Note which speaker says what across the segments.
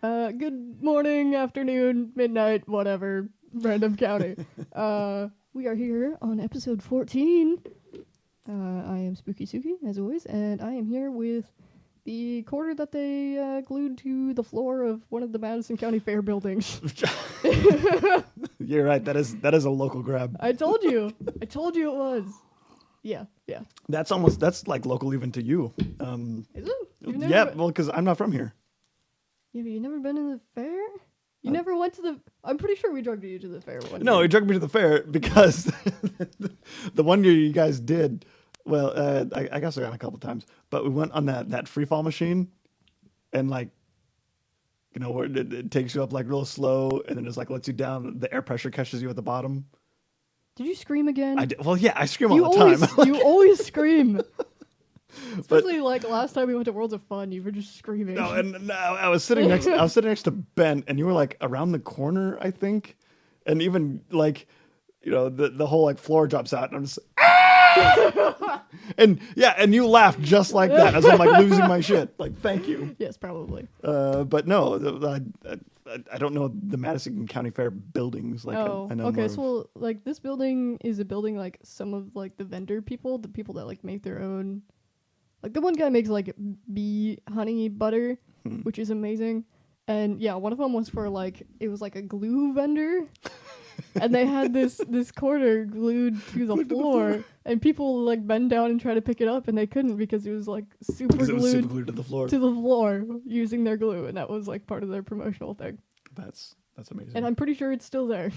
Speaker 1: Good morning, afternoon, midnight, whatever, random county. We are here on episode 14. I am Spooky Suki, as always, and I am here with the quarter that they glued to the floor of one of the Madison County Fair buildings.
Speaker 2: You're right. That is a local grab.
Speaker 1: I told you it was. Yeah.
Speaker 2: That's like local even to you.
Speaker 1: Is it?
Speaker 2: Well, because I'm not from here.
Speaker 1: Yeah, but you've never been to the fair? You never went to the... I'm pretty sure we drugged you to the fair one
Speaker 2: No,
Speaker 1: year.
Speaker 2: he drugged me to the fair because the one year you guys did, well, I guess I got a couple times, but we went on that free fall machine and like, you know, where it takes you up like real slow and then just like lets you down. The air pressure catches you at the bottom.
Speaker 1: Did you scream again?
Speaker 2: I did. Well, yeah, I scream all the time.
Speaker 1: You always scream. Especially like last time we went to Worlds of Fun, you were just screaming.
Speaker 2: No, I was sitting next to Ben, and you were like around the corner, I think, and even like, you know, the whole like floor drops out, and I'm just, and you laughed just like that as I'm like losing my shit. Like, thank you.
Speaker 1: Yes, probably.
Speaker 2: But no, I don't know the Madison County Fair buildings. Like, I know.
Speaker 1: Okay, so like this building is a building like some of like the vendor people, the people that like make their own. Like, the one guy makes, like, bee honey butter, which is amazing. And, yeah, one of them was for, like, it was, like, a glue vendor. And they had this quarter glued to the floor. And people, like, bend down and try to pick it up, and they couldn't because it was, like, super glued
Speaker 2: to the floor.
Speaker 1: To the floor using their glue. And that was, like, part of their promotional thing.
Speaker 2: That's amazing.
Speaker 1: And I'm pretty sure it's still there.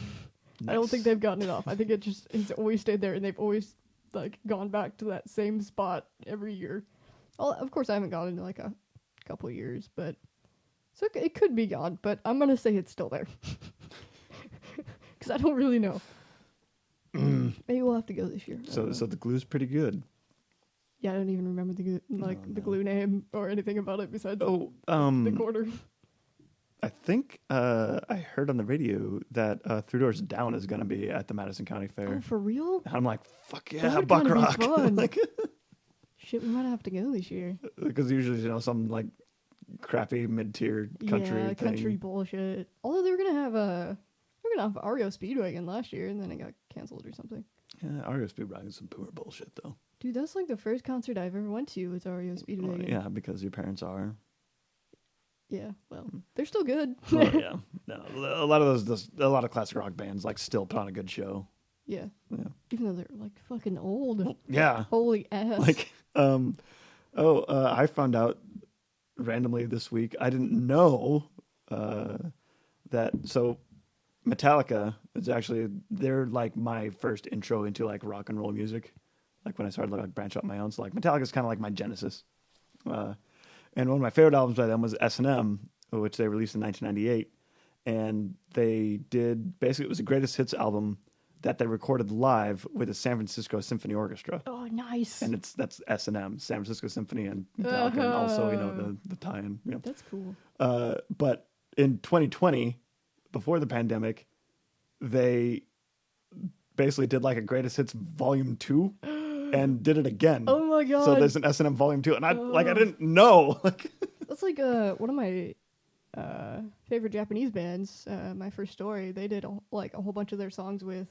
Speaker 2: Nice.
Speaker 1: I don't think they've gotten it off. I think it's always stayed there, and they've always, like, gone back to that same spot every year. Well, of course, I haven't gone in like a couple years, but so it could be gone. But I'm gonna say it's still there because I don't really know. Maybe we'll have to go this year.
Speaker 2: So the glue's pretty good.
Speaker 1: Yeah, I don't even remember the glue name or anything about it besides the quarter.
Speaker 2: I think I heard on the radio that Three Doors Down is gonna be at the Madison County Fair.
Speaker 1: Oh, for real?
Speaker 2: And I'm like, fuck yeah, Buck Rock.
Speaker 1: Like, shit, we might have to go this year.
Speaker 2: Because usually, you know, some like crappy mid-tier country thing.
Speaker 1: Country bullshit. Although they were gonna have REO Speedwagon last year, and then it got canceled or something.
Speaker 2: Yeah, REO Speedwagon is some poor bullshit though.
Speaker 1: Dude, that's like the first concert I've ever went to was REO Speedwagon.
Speaker 2: Well, yeah, because your parents are.
Speaker 1: Yeah, well, they're still good.
Speaker 2: Well, yeah, no, a lot of classic rock bands like still put on a good show.
Speaker 1: Yeah. Even though they're like fucking old.
Speaker 2: Yeah.
Speaker 1: Holy ass.
Speaker 2: Like, I found out randomly this week. I didn't know that. So, Metallica is actually they're like my first intro into like rock and roll music. Like when I started to like branch out my own. So like Metallica is kind of like my genesis. And one of my favorite albums by them was S&M, which they released in 1998. And they did basically it was the greatest hits album that they recorded live with the San Francisco Symphony Orchestra.
Speaker 1: Oh, nice.
Speaker 2: And that's S&M, San Francisco Symphony, and Metallica, and also, you know, the tie-in. You know.
Speaker 1: That's cool.
Speaker 2: But in 2020, before the pandemic, they basically did like a Greatest Hits Volume 2 and did it again.
Speaker 1: Oh my god.
Speaker 2: So there's an S&M Volume 2, and I didn't know.
Speaker 1: That's like one of my favorite Japanese bands, My First Story. They did a whole bunch of their songs with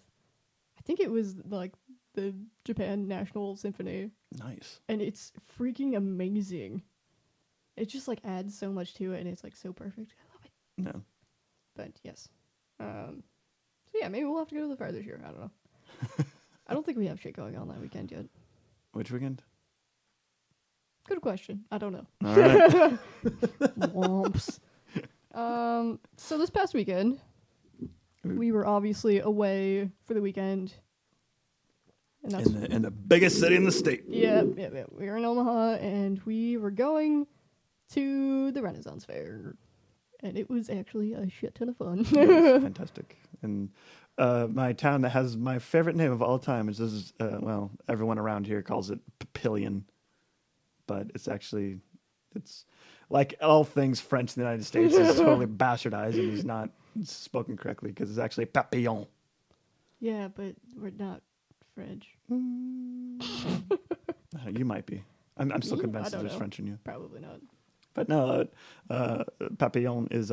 Speaker 1: I think it was like the Japan National Symphony.
Speaker 2: Nice.
Speaker 1: And it's freaking amazing. It just like adds so much to it, and it's like so perfect. I love it.
Speaker 2: No.
Speaker 1: But yes. So yeah, maybe we'll have to go to the fair this year. I don't know. I don't think we have shit going on that weekend yet.
Speaker 2: Which weekend?
Speaker 1: Good question. I don't know.
Speaker 2: All right.
Speaker 1: Womps. So this past weekend, we were obviously away for the weekend. And that's
Speaker 2: in the biggest city in the state.
Speaker 1: Yeah. We were in Omaha, and we were going to the Renaissance Fair. And it was actually a shit ton of fun.
Speaker 2: It was fantastic. And my town that has my favorite name of all time is everyone around here calls it Papillion. But it's like all things French in the United States is totally bastardized and is not spoken correctly because it's actually Papillon.
Speaker 1: Yeah, but we're not French.
Speaker 2: You might be. I'm still convinced that there's French in you.
Speaker 1: Probably not.
Speaker 2: But no, papillon is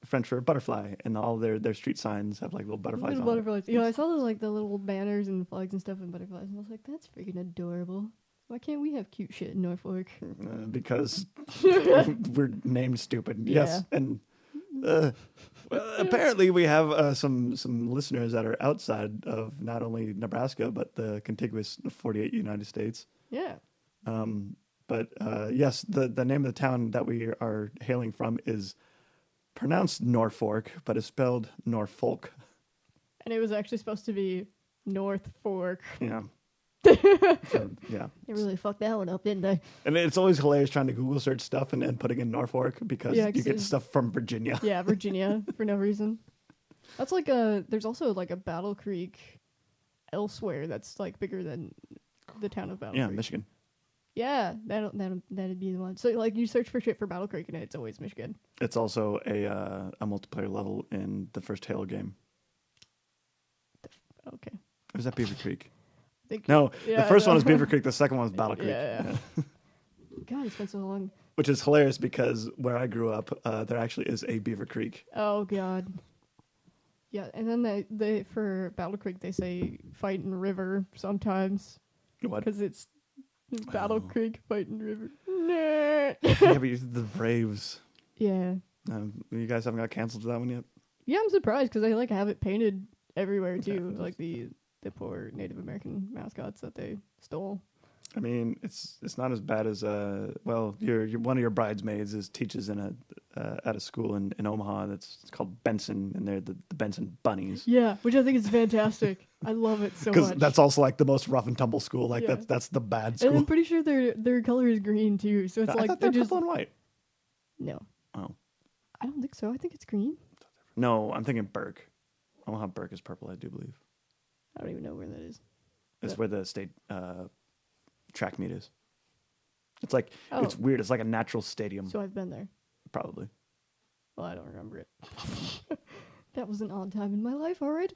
Speaker 2: French for butterfly, and all their street signs have like little butterflies
Speaker 1: Little
Speaker 2: on
Speaker 1: butterflies. I saw the little banners and flags and stuff and butterflies, and I was like, that's freaking adorable. Why can't we have cute shit in Norfolk?
Speaker 2: Because we're named stupid.
Speaker 1: Yeah.
Speaker 2: Yes, and well, apparently we have some listeners that are outside of not only Nebraska but the contiguous 48 United States.
Speaker 1: Yeah.
Speaker 2: But yes, the name of the town that we are hailing from is pronounced Norfolk, but it's spelled Norfolk.
Speaker 1: And it was actually supposed to be North Fork.
Speaker 2: Yeah. So, yeah.
Speaker 1: They really fucked that one up, didn't they?
Speaker 2: And it's always hilarious trying to Google search stuff and putting in Norfolk because
Speaker 1: Yeah,
Speaker 2: you
Speaker 1: 'cause
Speaker 2: get
Speaker 1: it's-
Speaker 2: stuff from Virginia.
Speaker 1: Yeah, Virginia, for no reason. That's like there's also like a Battle Creek elsewhere that's like bigger than the town of Battle
Speaker 2: Yeah,
Speaker 1: Creek.
Speaker 2: Michigan.
Speaker 1: Yeah, that'd be the one. So like you search for shit for Battle Creek and it's always Michigan.
Speaker 2: It's also a multiplayer level in the first Halo game.
Speaker 1: Okay.
Speaker 2: Or is that Beaver Creek?
Speaker 1: I think,
Speaker 2: No,
Speaker 1: yeah,
Speaker 2: the first
Speaker 1: no.
Speaker 2: one was Beaver Creek. The second one was Battle Creek.
Speaker 1: Yeah. God, it's been so long.
Speaker 2: Which is hilarious because where I grew up, there actually is a Beaver Creek.
Speaker 1: Oh God. Yeah, and then they for Battle Creek they say Fighting River sometimes
Speaker 2: What?
Speaker 1: because it's Battle
Speaker 2: Oh.
Speaker 1: Creek Fighting River. Nah.
Speaker 2: Yeah, but the Braves.
Speaker 1: Yeah.
Speaker 2: You guys haven't got canceled for that one yet?
Speaker 1: Yeah, I'm surprised because they like have it painted everywhere too, like the poor Native American mascots that they stole.
Speaker 2: I mean, it's not as bad as well. Your one of your bridesmaids teaches in at a school in Omaha that's called Benson, and they're the Benson Bunnies.
Speaker 1: Yeah, which I think is fantastic. I love it so
Speaker 2: Because
Speaker 1: much.
Speaker 2: that's also like the most rough and tumble school. Like
Speaker 1: Yeah.
Speaker 2: that's the bad
Speaker 1: and
Speaker 2: school.
Speaker 1: I'm pretty sure their color is green too. So it's
Speaker 2: I
Speaker 1: like
Speaker 2: thought
Speaker 1: they're
Speaker 2: they're
Speaker 1: just
Speaker 2: purple and white.
Speaker 1: no.
Speaker 2: Oh
Speaker 1: I don't think so. I think it's green.
Speaker 2: no, I'm thinking Burke. Omaha Burke is purple, I do believe.
Speaker 1: I don't even know where that is.
Speaker 2: It's
Speaker 1: Yeah.
Speaker 2: where the state track meet is. It's like
Speaker 1: Oh.
Speaker 2: it's weird. It's like a natural stadium,
Speaker 1: So I've been there.
Speaker 2: probably.
Speaker 1: Well, I don't remember it. That was an odd time in my life, all right.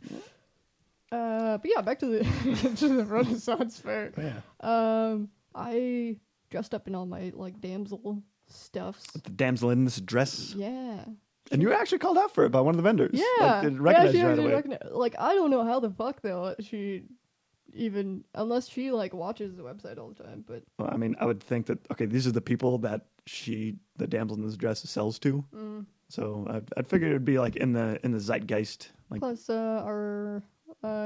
Speaker 1: But yeah, back to the to the Renaissance Fair.
Speaker 2: Yeah.
Speaker 1: I dressed up in all my like damsel stuffs.
Speaker 2: The damsel in this dress,
Speaker 1: Yeah.
Speaker 2: and you were actually called out for it by one of the vendors.
Speaker 1: Yeah.
Speaker 2: like, they recognized
Speaker 1: she
Speaker 2: you right
Speaker 1: actually
Speaker 2: away.
Speaker 1: like I don't know how the fuck though she even unless she like watches the website all the time, but
Speaker 2: Well, I mean, I would think that okay, these are the people that the damsel in this dress sells to. So I'd figure it would be like in the zeitgeist, like
Speaker 1: plus our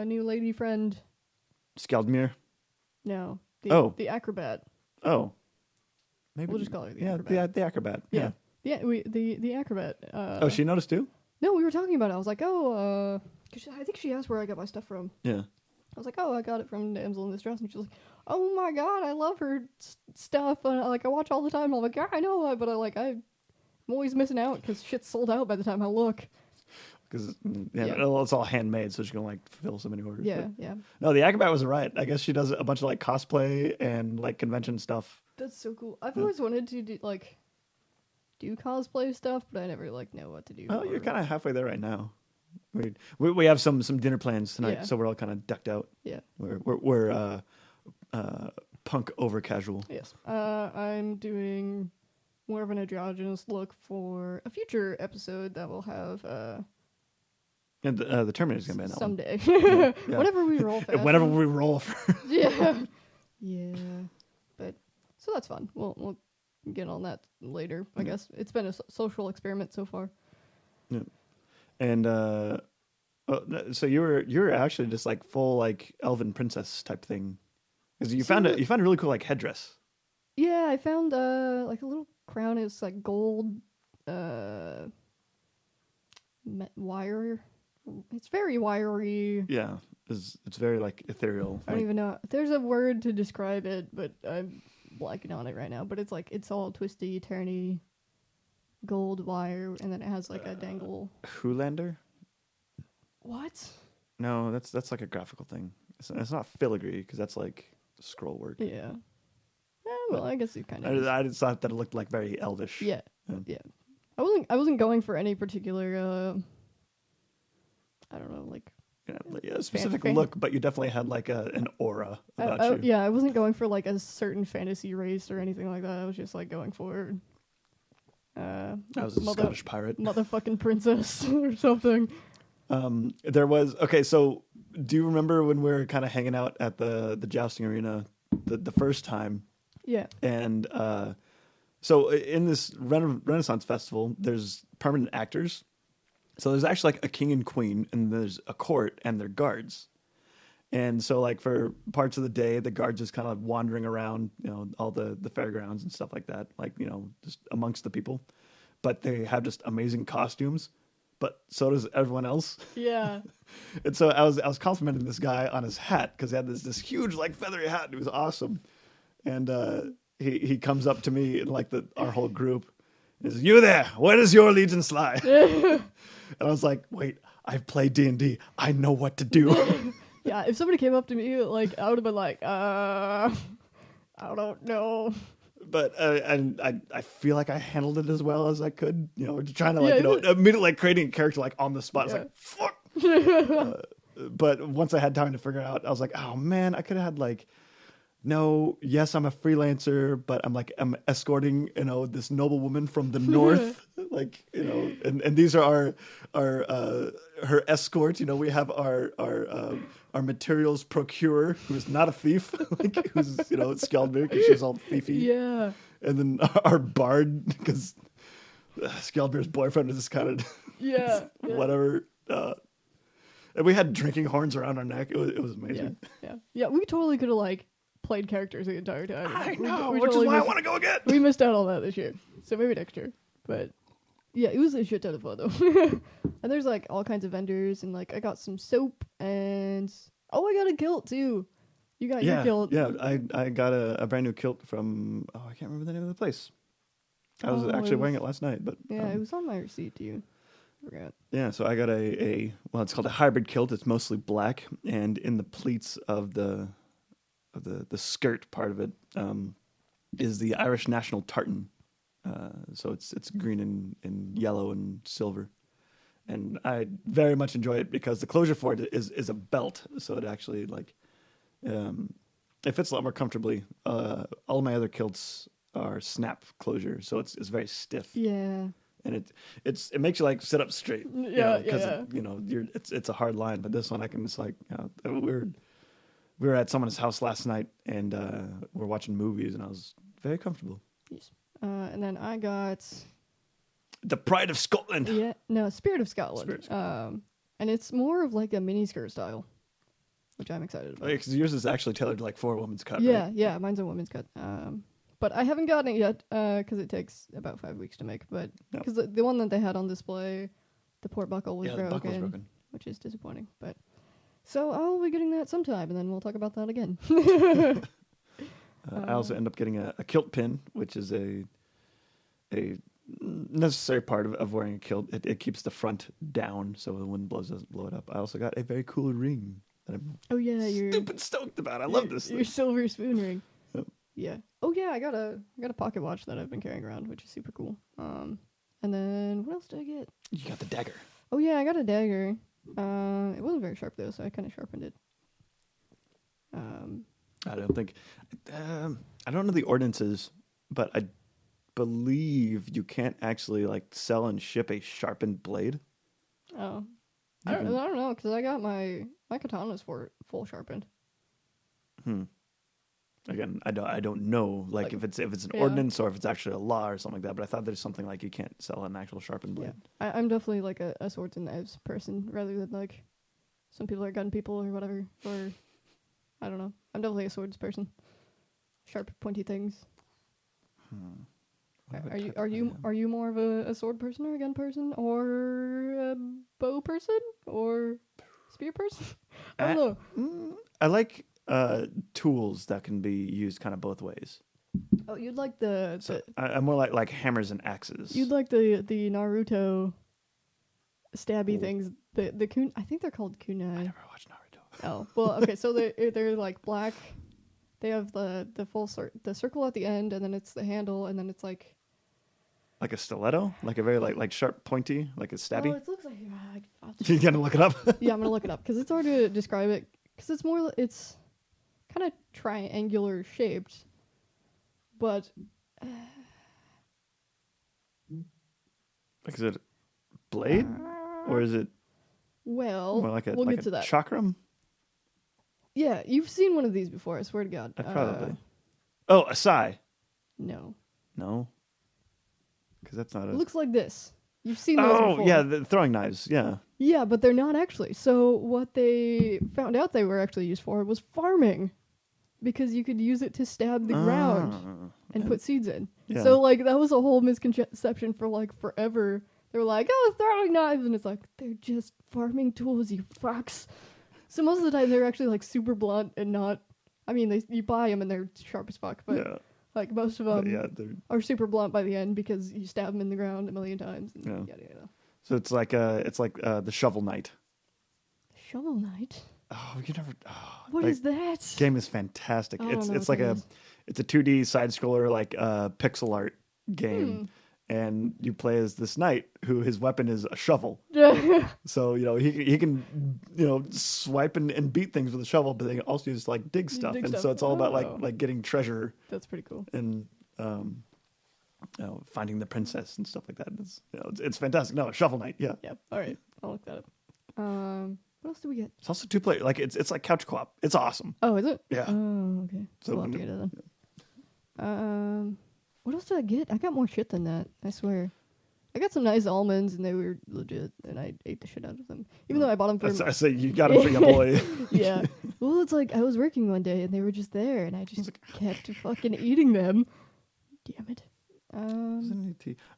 Speaker 1: new lady friend.
Speaker 2: Skaldmere.
Speaker 1: No. The acrobat.
Speaker 2: Oh, maybe
Speaker 1: We'll just call her the
Speaker 2: yeah,
Speaker 1: acrobat.
Speaker 2: the acrobat.
Speaker 1: Yeah. Yeah, the acrobat.
Speaker 2: Oh, she noticed too.
Speaker 1: No, we were talking about it. I was like, oh, 'cause I think she asked where I got my stuff from.
Speaker 2: Yeah.
Speaker 1: I was like, oh, I got it from Damsel in Distress, and she's like, oh my god, I love her stuff. And I watch all the time. I'm like, yeah, I know, but I'm always missing out because shit's sold out by the time I look.
Speaker 2: Because
Speaker 1: Yeah.
Speaker 2: it's all handmade, so she can like fulfill so many orders.
Speaker 1: Yeah,
Speaker 2: But-
Speaker 1: yeah.
Speaker 2: No, the acrobat was right. I guess she does a bunch of like cosplay and like convention stuff.
Speaker 1: That's so cool. I've always wanted to do cosplay stuff, but I never know what to do.
Speaker 2: Oh, you're kind of halfway there right now. We have some dinner plans tonight,
Speaker 1: Yeah.
Speaker 2: so we're all kind of decked out.
Speaker 1: Yeah.
Speaker 2: We're punk over casual.
Speaker 1: Yes. I'm doing more of an androgynous look for a future episode that will have
Speaker 2: And the Terminator's gonna be in that one.
Speaker 1: someday.
Speaker 2: Yeah.
Speaker 1: Whenever we roll fast.
Speaker 2: Whenever we roll.
Speaker 1: Yeah. Yeah. But so that's fun. We'll get on that later, I guess. It's been a social experiment so far.
Speaker 2: Yeah. And so you were actually just like full like elven princess type thing, because you found a really cool like headdress.
Speaker 1: Yeah, I found like a little crown. It's like gold wire. It's very wiry.
Speaker 2: Yeah, it's very like ethereal.
Speaker 1: I don't even know. There's a word to describe it, but I'm blanking on it right now. But it's all twisty, turny, gold wire, and then it has like a dangle.
Speaker 2: Hoolander?
Speaker 1: What?
Speaker 2: No, that's like a graphical thing. It's not filigree because that's like scroll work.
Speaker 1: Yeah. Well, I guess it kind of.
Speaker 2: I just thought that it looked like very elvish.
Speaker 1: Yeah. Yeah. I wasn't going for any particular. I don't know, like.
Speaker 2: Yeah, a specific
Speaker 1: Fan-
Speaker 2: look, but you definitely had like an aura about you.
Speaker 1: Yeah, I wasn't going for like a certain fantasy race or anything like that. I was just like going for
Speaker 2: I was a Scottish pirate.
Speaker 1: Motherfucking princess or something.
Speaker 2: There was so do you remember when we were kind of hanging out at the jousting arena the first time?
Speaker 1: Yeah.
Speaker 2: And so in this Renaissance festival, there's permanent actors. So there's actually like a king and queen, and there's a court and their guards. And so like for parts of the day, the guards just kind of wandering around, all the fairgrounds and stuff like that, like, just amongst the people. But they have just amazing costumes. But so does everyone else.
Speaker 1: Yeah.
Speaker 2: And so I was complimenting this guy on his hat because he had this huge like feathery hat. And it was awesome. And he comes up to me and like our whole group is, "You there? Where does your allegiance lie?" And I was like, "Wait, I've played D&D. I know what to do."
Speaker 1: Yeah, if somebody came up to me, like, I would have been like, I don't know.
Speaker 2: But I feel like I handled it as well as I could. Trying to immediately like creating a character like on the spot. It's like, fuck. But once I had time to figure it out, I was like, oh man, I could have had like, no, yes, I'm a freelancer, but I'm escorting, this noble woman from the north, like, and these are her escort. We have our materials procurer, who is not a thief, like who's Skjaldmir, because she's all thiefy.
Speaker 1: Yeah.
Speaker 2: And then our bard, because Skjaldmir's boyfriend is just kind of whatever. And we had drinking horns around our neck. It was amazing.
Speaker 1: Yeah. We totally could have like played characters the entire time.
Speaker 2: I know, which is why I want to go again.
Speaker 1: We missed out on that this year, so maybe next year. But yeah, it was a shit ton of fun though. And there's like all kinds of vendors, and like I got some soap, and I got a kilt too. You got your kilt.
Speaker 2: Yeah, I got a brand new kilt from I can't remember the name of the place. I was actually wearing it last night, but
Speaker 1: it was on my receipt too. I forgot.
Speaker 2: Yeah, so I got it's called a hybrid kilt. It's mostly black, and in the pleats of the skirt part of it is the Irish national tartan. So it's green and yellow and silver, and I very much enjoy it because the closure for it is a belt, so it actually like it fits a lot more comfortably. All my other kilts are snap closure, so it's very stiff.
Speaker 1: Yeah.
Speaker 2: And it makes you like sit up straight. Because it's a hard line, but this one I can just like we were at someone's house last night and we're watching movies, and I was very comfortable.
Speaker 1: Yes. And then I got
Speaker 2: the Pride of Scotland.
Speaker 1: Yeah, no, Spirit of Scotland. And it's more of like a mini skirt style, which I'm excited about.
Speaker 2: Because yours is actually tailored like for a woman's cut.
Speaker 1: Yeah,
Speaker 2: right?
Speaker 1: Yeah, mine's a woman's cut. But I haven't gotten it yet because it takes about 5 weeks to make. But because the one that they had on display, the port buckle was broken,
Speaker 2: the buckle's broken,
Speaker 1: which is disappointing. But so I'll be getting that sometime, and then we'll talk about that again.
Speaker 2: I also end up getting a kilt pin, which is a necessary part of wearing a kilt. It keeps the front down so the wind doesn't blow it up. I also got a very cool ring that I'm stupid stoked about. I love this.
Speaker 1: Your silver spoon ring.
Speaker 2: Yep.
Speaker 1: Yeah. Oh yeah, I got a pocket watch that I've been carrying around, which is super cool. And then what else did I get?
Speaker 2: You got the dagger.
Speaker 1: Oh yeah, I got a dagger. It wasn't very sharp though, so I kind of sharpened it.
Speaker 2: I don't think I don't know the ordinances, but I believe you can't actually like sell and ship a sharpened blade.
Speaker 1: Oh, I don't know, because I got my katanas for full sharpened.
Speaker 2: Again, I don't know like if it's an ordinance or if it's actually a law or something like that. But I thought there's something like you can't sell an actual sharpened blade.
Speaker 1: Yeah. I'm definitely like a swords and knives person rather than like some people are gun people or whatever. Or I don't know. I'm definitely a swords person. Sharp, pointy things. Are you more of a sword person or a gun person or a bow person or spear person? I don't know.
Speaker 2: I like tools that can be used kind of both ways.
Speaker 1: Oh, you'd like
Speaker 2: I'm more like hammers and axes.
Speaker 1: You'd like the Naruto stabby things. The kun. I think they're called kunai.
Speaker 2: I never watched Naruto.
Speaker 1: Oh well, okay. So they're like black. They have the full the circle at the end, and then it's the handle, and then it's like
Speaker 2: a stiletto, like a very like sharp, pointy, like a stabby.
Speaker 1: Oh, it looks like
Speaker 2: you gonna look it up?
Speaker 1: Yeah, I'm gonna look it up because it's hard to describe it. Because it's kind of triangular shaped, but
Speaker 2: Like, is it blade or is it
Speaker 1: Well,
Speaker 2: more like
Speaker 1: we'll
Speaker 2: like
Speaker 1: get to that.
Speaker 2: chakram?
Speaker 1: Yeah, you've seen one of these before. I swear to God.
Speaker 2: Probably. Oh, a sai.
Speaker 1: No.
Speaker 2: No, because that's not
Speaker 1: It
Speaker 2: a.
Speaker 1: looks like this. You've seen those before.
Speaker 2: Oh, yeah, the throwing knives. Yeah.
Speaker 1: Yeah, but they're not actually. So what they found out they were actually used for was farming, because you could use it to stab the ground and put seeds in.
Speaker 2: Yeah.
Speaker 1: So like that was a whole misconception for like forever. They were like, "Oh, throwing knives," and it's like they're just farming tools, you fucks. So most of the time they're actually like super blunt and not. I mean, you buy them and they're sharp as fuck, but
Speaker 2: Yeah.
Speaker 1: like most of
Speaker 2: But
Speaker 1: them
Speaker 2: yeah,
Speaker 1: are super blunt by the end because you stab them in the ground a million times. And
Speaker 2: Yeah.
Speaker 1: yada yada.
Speaker 2: so it's like the shovel knight.
Speaker 1: Shovel Knight.
Speaker 2: Oh, you never. Oh,
Speaker 1: What is that?
Speaker 2: game is fantastic.
Speaker 1: I don't
Speaker 2: It's
Speaker 1: know
Speaker 2: it's
Speaker 1: what
Speaker 2: like
Speaker 1: that is.
Speaker 2: it's a 2D side scroller like pixel art game, and you play as this knight who his weapon is a shovel. So he can swipe and beat things with a shovel, but they can also just like dig stuff,
Speaker 1: dig
Speaker 2: and
Speaker 1: stuff.
Speaker 2: so it's all about
Speaker 1: Oh.
Speaker 2: like getting treasure
Speaker 1: That's pretty cool.
Speaker 2: and finding the princess and stuff like that. It's fantastic. No, Shovel Knight. Yeah,
Speaker 1: Yep. All right. I'll look that up. What else do we get?
Speaker 2: it's also 2 player. Like it's like couch co-op. It's awesome.
Speaker 1: Oh, is it?
Speaker 2: Yeah.
Speaker 1: Oh, okay.
Speaker 2: So
Speaker 1: We'll have to get it then. What else did I get? I got more shit than that. I swear. I got some nice almonds, and they were legit, and I ate the shit out of them. Even though I bought them for.
Speaker 2: I say you got it for your boy.
Speaker 1: Yeah. Well, it's like I was working one day, and they were just there, and I just kept fucking eating them. Damn it.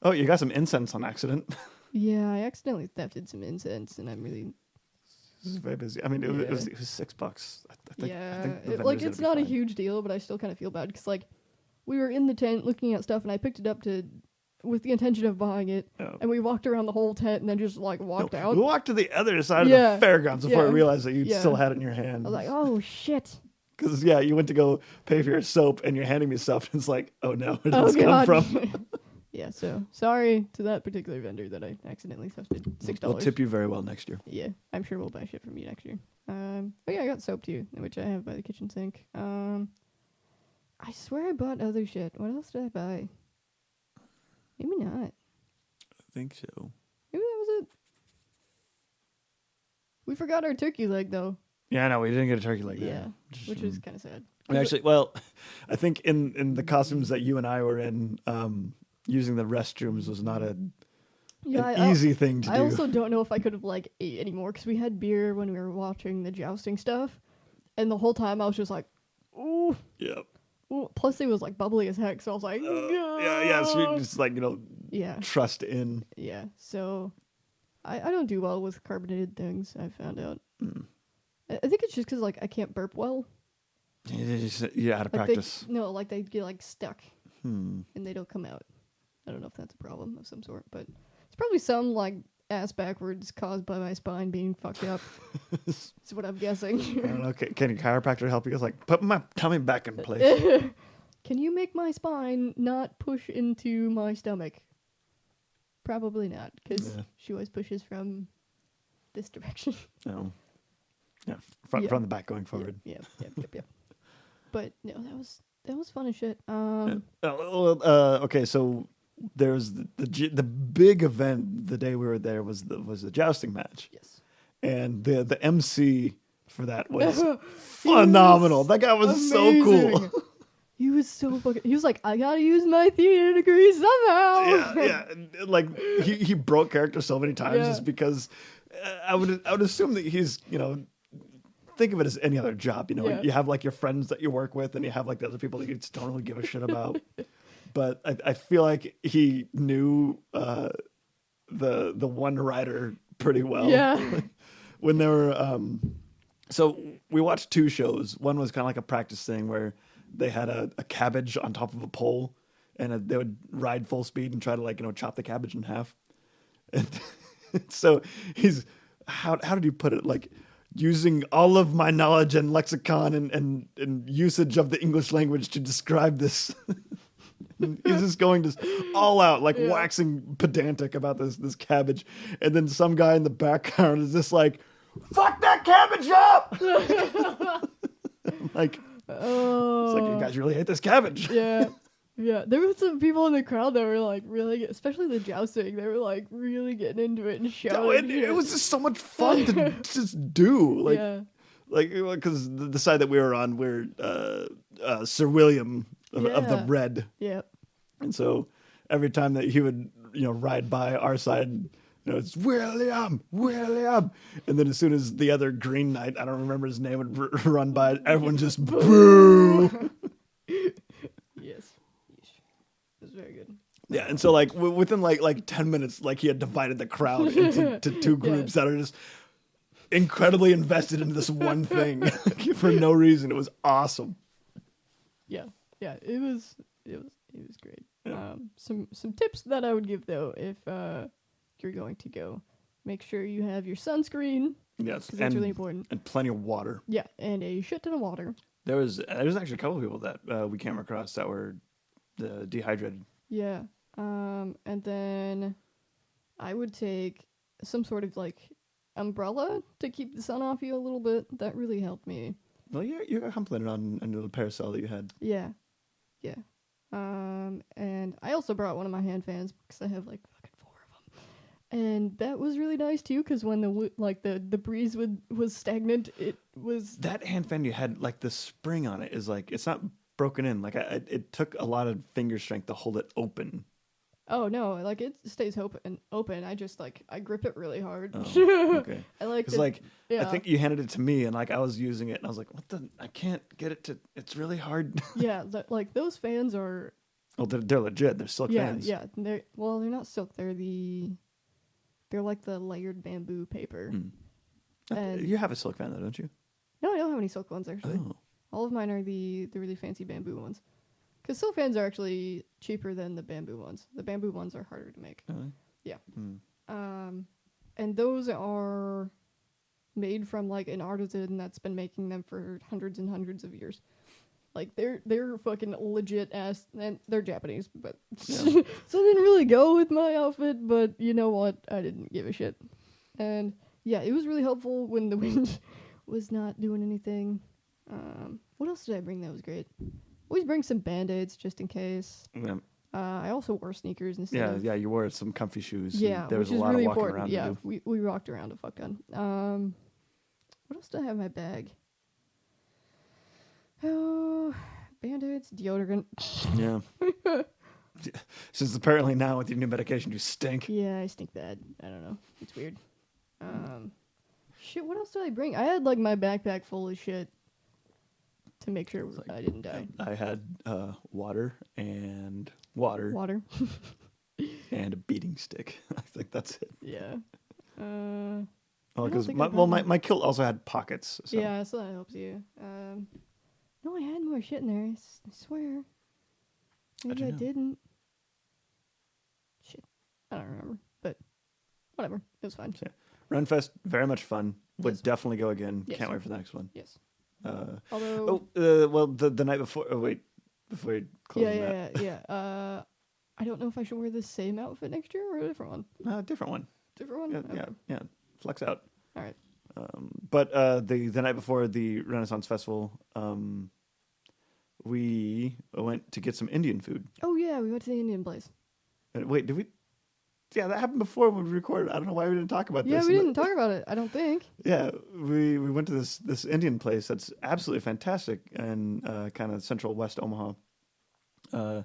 Speaker 2: Oh, you got some incense on accident.
Speaker 1: Yeah, I accidentally thefted some incense, and I'm really.
Speaker 2: This is very busy. I mean, it was $6. I think
Speaker 1: Yeah,
Speaker 2: the vendors
Speaker 1: like
Speaker 2: gotta
Speaker 1: it's
Speaker 2: be
Speaker 1: not a
Speaker 2: fine.
Speaker 1: huge deal, but I still kind of feel bad because like we were in the tent looking at stuff, and I picked it up with the intention of buying it,
Speaker 2: Oh.
Speaker 1: and we walked around the whole tent and then just like walked out.
Speaker 2: We walked to the other side
Speaker 1: Yeah.
Speaker 2: of the fairgrounds before I
Speaker 1: Yeah.
Speaker 2: realized that you
Speaker 1: Yeah.
Speaker 2: still had it in your hand.
Speaker 1: I was like, oh shit.
Speaker 2: Because you went to go pay for your soap, and you're handing me stuff, and it's like, oh no, where did
Speaker 1: Oh
Speaker 2: this come
Speaker 1: god.
Speaker 2: from?
Speaker 1: Yeah, so sorry to that particular vendor that I accidentally thefted $6.
Speaker 2: We'll tip you very well next year.
Speaker 1: Yeah, I'm sure we'll buy shit from you next year. But yeah, I got soap too, which I have by the kitchen sink. I swear I bought other shit. What else did I buy? Maybe not.
Speaker 2: I think so.
Speaker 1: Maybe that was it. We forgot our turkey leg though.
Speaker 2: Yeah, no, we didn't get a turkey like
Speaker 1: Yeah,
Speaker 2: that.
Speaker 1: which was kind of sad.
Speaker 2: Actually, well, I think in the costumes that you and I were in, using the restrooms was not an easy thing to do.
Speaker 1: I also don't know if I could have like ate anymore because we had beer when we were watching the jousting stuff, and the whole time I was just like, ooh.
Speaker 2: Yep.
Speaker 1: Ooh. Plus it was like bubbly as heck, so I was like,
Speaker 2: Yeah. So you just like
Speaker 1: yeah,
Speaker 2: trust in.
Speaker 1: yeah. So I don't do well with carbonated things. I found out. I think it's just because like I can't burp well.
Speaker 2: You out of
Speaker 1: Like
Speaker 2: practice.
Speaker 1: they get like stuck
Speaker 2: Hmm.
Speaker 1: and they don't come out. I don't know if that's a problem of some sort, but it's probably some like ass backwards caused by my spine being fucked up. That's what I'm guessing.
Speaker 2: I don't know. Can your chiropractor help you? It's like put my tummy back in place.
Speaker 1: Can you make my spine not push into my stomach? Probably not, because she always pushes from this direction.
Speaker 2: No. Yeah,
Speaker 1: Yeah.
Speaker 2: from the back going forward.
Speaker 1: Yep. But no, that was fun as shit.
Speaker 2: Okay, so there's the big event the day we were there was the jousting match.
Speaker 1: Yes.
Speaker 2: And the MC for that was phenomenal. That guy was so cool.
Speaker 1: He was so fucking. He was like, I gotta use my theater degree somehow.
Speaker 2: Yeah. And, like he broke character so many times just because I would assume that he's think of it as any other job. You have like your friends that you work with, and you have like the other people that you just don't really give a shit about. But I feel like he knew the one writer pretty well.
Speaker 1: Yeah.
Speaker 2: When they were so we watched 2 shows. One was kind of like a practice thing where they had a cabbage on top of a pole, and they would ride full speed and try to chop the cabbage in half. And so he's how did you put it? Like using all of my knowledge and lexicon and usage of the English language to describe this. He's just going just all out, like waxing pedantic about this cabbage, and then some guy in the background is just like, "Fuck that cabbage up!" I'm like, it's like you guys really hate this cabbage.
Speaker 1: Yeah. Yeah, there were some people in the crowd that were like really, especially the jousting. They were like really getting into it and shouting.
Speaker 2: It was just so much fun to just do. Like,
Speaker 1: yeah,
Speaker 2: because the side that we were on, we're Sir William of the
Speaker 1: Yeah.
Speaker 2: Red,
Speaker 1: yeah,
Speaker 2: and so every time that he would ride by our side. It's William, and then as soon as the other Green Knight, I don't remember his name, would run by, everyone just boo.
Speaker 1: yes, it was very good.
Speaker 2: Yeah, and so like within like 10 minutes, like he had divided the crowd into two groups that are just incredibly invested into this one thing for no reason. It was awesome.
Speaker 1: Yeah, it was great. Some tips that I would give though, if you're going to go, make sure you have your sunscreen.
Speaker 2: Yes,
Speaker 1: because that's really important.
Speaker 2: And plenty of water.
Speaker 1: Yeah, and a shit ton of water.
Speaker 2: There's actually a couple of people that we came across that were dehydrated.
Speaker 1: Yeah, and then I would take some sort of like umbrella to keep the sun off you a little bit. That really helped me.
Speaker 2: Well, you got complimented on a little parasol that you had.
Speaker 1: Yeah. And I also brought one of my hand fans because I have like fucking 4 of them, and that was really nice too. Because when the breeze was stagnant, it was
Speaker 2: that hand fan you had, like the spring on it is like it's not broken in. Like it took a lot of finger strength to hold it open.
Speaker 1: Oh no, like it stays open. I just I grip it really hard.
Speaker 2: Oh, okay.
Speaker 1: I like
Speaker 2: Because I
Speaker 1: yeah.
Speaker 2: think you handed it to me and like I was using it and I was like, I can't get it to. It's really hard.
Speaker 1: Yeah, like those fans are.
Speaker 2: Oh, they're legit. They're silk fans.
Speaker 1: Yeah. They're not silk. They're like the layered bamboo paper. And
Speaker 2: you have a silk fan though, don't you?
Speaker 1: No, I don't have any silk ones actually.
Speaker 2: Oh.
Speaker 1: All of mine are the really fancy bamboo ones. Because silk fans are actually cheaper than the bamboo ones. The bamboo ones are harder to make. Yeah. And those are made from like an artisan that's been making them for hundreds and hundreds of years. Like they're fucking legit ass, and they're Japanese, but so it didn't really go with my outfit. But you know what? I didn't give a shit. And yeah, it was really helpful when the wind was not doing anything. What else did I bring that was great? Always bring some Band-Aids just in case.
Speaker 2: Yeah.
Speaker 1: I also wore sneakers instead.
Speaker 2: Yeah. You wore some comfy shoes.
Speaker 1: Yeah,
Speaker 2: there was
Speaker 1: which
Speaker 2: a
Speaker 1: is
Speaker 2: lot
Speaker 1: really
Speaker 2: of walking
Speaker 1: important.
Speaker 2: around.
Speaker 1: Yeah,
Speaker 2: to do.
Speaker 1: we rocked around a fuck ton. What else do I have in my bag? Oh, Band-Aids, deodorant.
Speaker 2: Yeah. Since apparently now with your new medication you stink.
Speaker 1: Yeah, I stink bad. I don't know. It's weird. Shit, what else did I bring? I had like my backpack full of shit to make sure I didn't die.
Speaker 2: I had water and
Speaker 1: Water.
Speaker 2: and a beating stick. I think that's it.
Speaker 1: Yeah.
Speaker 2: Because my kilt also had pockets. So.
Speaker 1: Yeah, so that helps you. No, I had more shit in there. I swear. Maybe I didn't. Shit. I don't remember. But whatever. It was fine.
Speaker 2: Yeah. Runfest, very much fun. Would
Speaker 1: Yes.
Speaker 2: definitely go again.
Speaker 1: Yes.
Speaker 2: Can't wait for the next one.
Speaker 1: Yes.
Speaker 2: Although, the night before. Oh wait, before we close.
Speaker 1: Yeah. I don't know if I should wear the same outfit next year or a different one.
Speaker 2: Different one.
Speaker 1: Different one.
Speaker 2: Yeah,
Speaker 1: Okay.
Speaker 2: yeah. Flex out.
Speaker 1: All right.
Speaker 2: But the night before the Renaissance Festival, we went to get some Indian food.
Speaker 1: Oh yeah, we went to the Indian place.
Speaker 2: Wait, did we? Yeah, that happened before we recorded. I don't know why we didn't talk about this.
Speaker 1: Yeah, we didn't talk about it. I don't think.
Speaker 2: Yeah, we went to this Indian place that's absolutely fantastic in kind of central West Omaha. And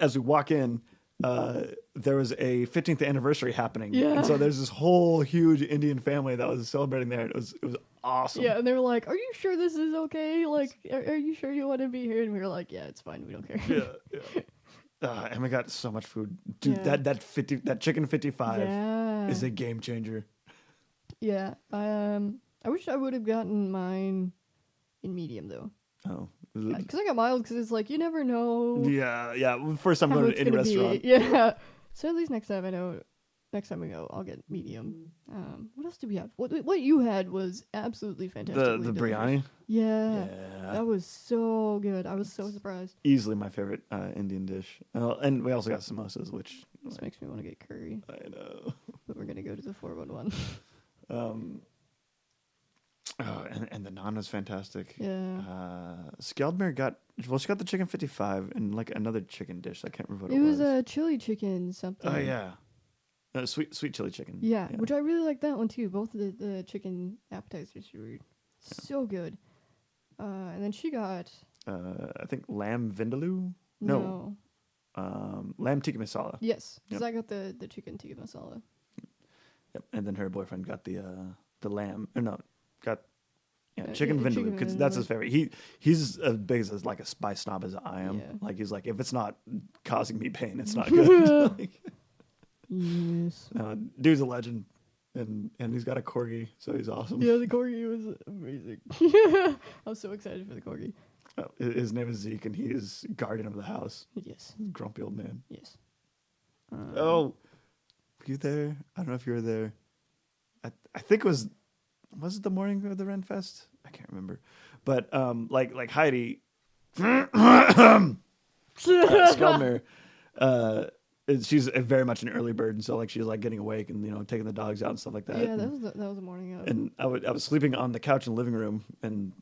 Speaker 2: as we walk in, there was a 15th anniversary happening.
Speaker 1: Yeah.
Speaker 2: And so there's this whole huge Indian family that was celebrating there. It was awesome.
Speaker 1: Yeah, and they were like, "Are you sure this is okay? Like, are you sure you want to be here?" And we were like, "Yeah, it's fine. We don't care."
Speaker 2: Yeah. And we got so much food, dude.
Speaker 1: Yeah.
Speaker 2: That chicken 55
Speaker 1: Yeah.
Speaker 2: is a game changer.
Speaker 1: Yeah. I wish I would have gotten mine in medium though.
Speaker 2: Oh,
Speaker 1: Because I got mild because it's like you never know.
Speaker 2: yeah. First time
Speaker 1: how
Speaker 2: going
Speaker 1: it's
Speaker 2: to any
Speaker 1: gonna
Speaker 2: restaurant.
Speaker 1: be. Yeah. So at least next time I know. Next time we go, I'll get medium. What else did we have? What you had was absolutely fantastic.
Speaker 2: The biryani.
Speaker 1: Yeah. That was so good. I was so surprised.
Speaker 2: Easily my favorite Indian dish. And we also got samosas, which
Speaker 1: This makes me want to get curry.
Speaker 2: I know.
Speaker 1: But we're gonna go to the 411.
Speaker 2: Oh, and the naan was fantastic.
Speaker 1: Yeah.
Speaker 2: Skjeldmere she got the chicken 55 and like another chicken dish. I can't remember what
Speaker 1: It
Speaker 2: it
Speaker 1: was
Speaker 2: was.
Speaker 1: a chili chicken something.
Speaker 2: Oh yeah, sweet chili chicken.
Speaker 1: Yeah, which I really like that one too. Both of the chicken appetizers were so good. And then she got
Speaker 2: I think lamb vindaloo.
Speaker 1: no.
Speaker 2: Lamb tikka masala.
Speaker 1: Yes, because
Speaker 2: Yep.
Speaker 1: I got the chicken tikka masala.
Speaker 2: Yep. And then her boyfriend got the lamb. Or no, got chicken
Speaker 1: chicken
Speaker 2: vindaloo because that's
Speaker 1: vindaloo.
Speaker 2: his favorite. He's as big as like a spice snob as I am.
Speaker 1: Yeah.
Speaker 2: Like he's like, if it's not causing me pain, it's not good. Like,
Speaker 1: Yes.
Speaker 2: dude's a legend, and he's got a corgi, so he's awesome.
Speaker 1: Yeah, the corgi was amazing. I was so excited for the corgi.
Speaker 2: His name is Zeke, and he is guardian of the house.
Speaker 1: Yes.
Speaker 2: Grumpy old man.
Speaker 1: Yes.
Speaker 2: Oh, were you there? I don't know if you were there. I think it was it the morning of the Ren Fest? I can't remember. But like Heidi, Skjeldmere, she's very much an early bird, and so like she's like getting awake and taking the dogs out and stuff like that.
Speaker 1: Yeah, that was the morning of.
Speaker 2: And I was sleeping on the couch in the living room, and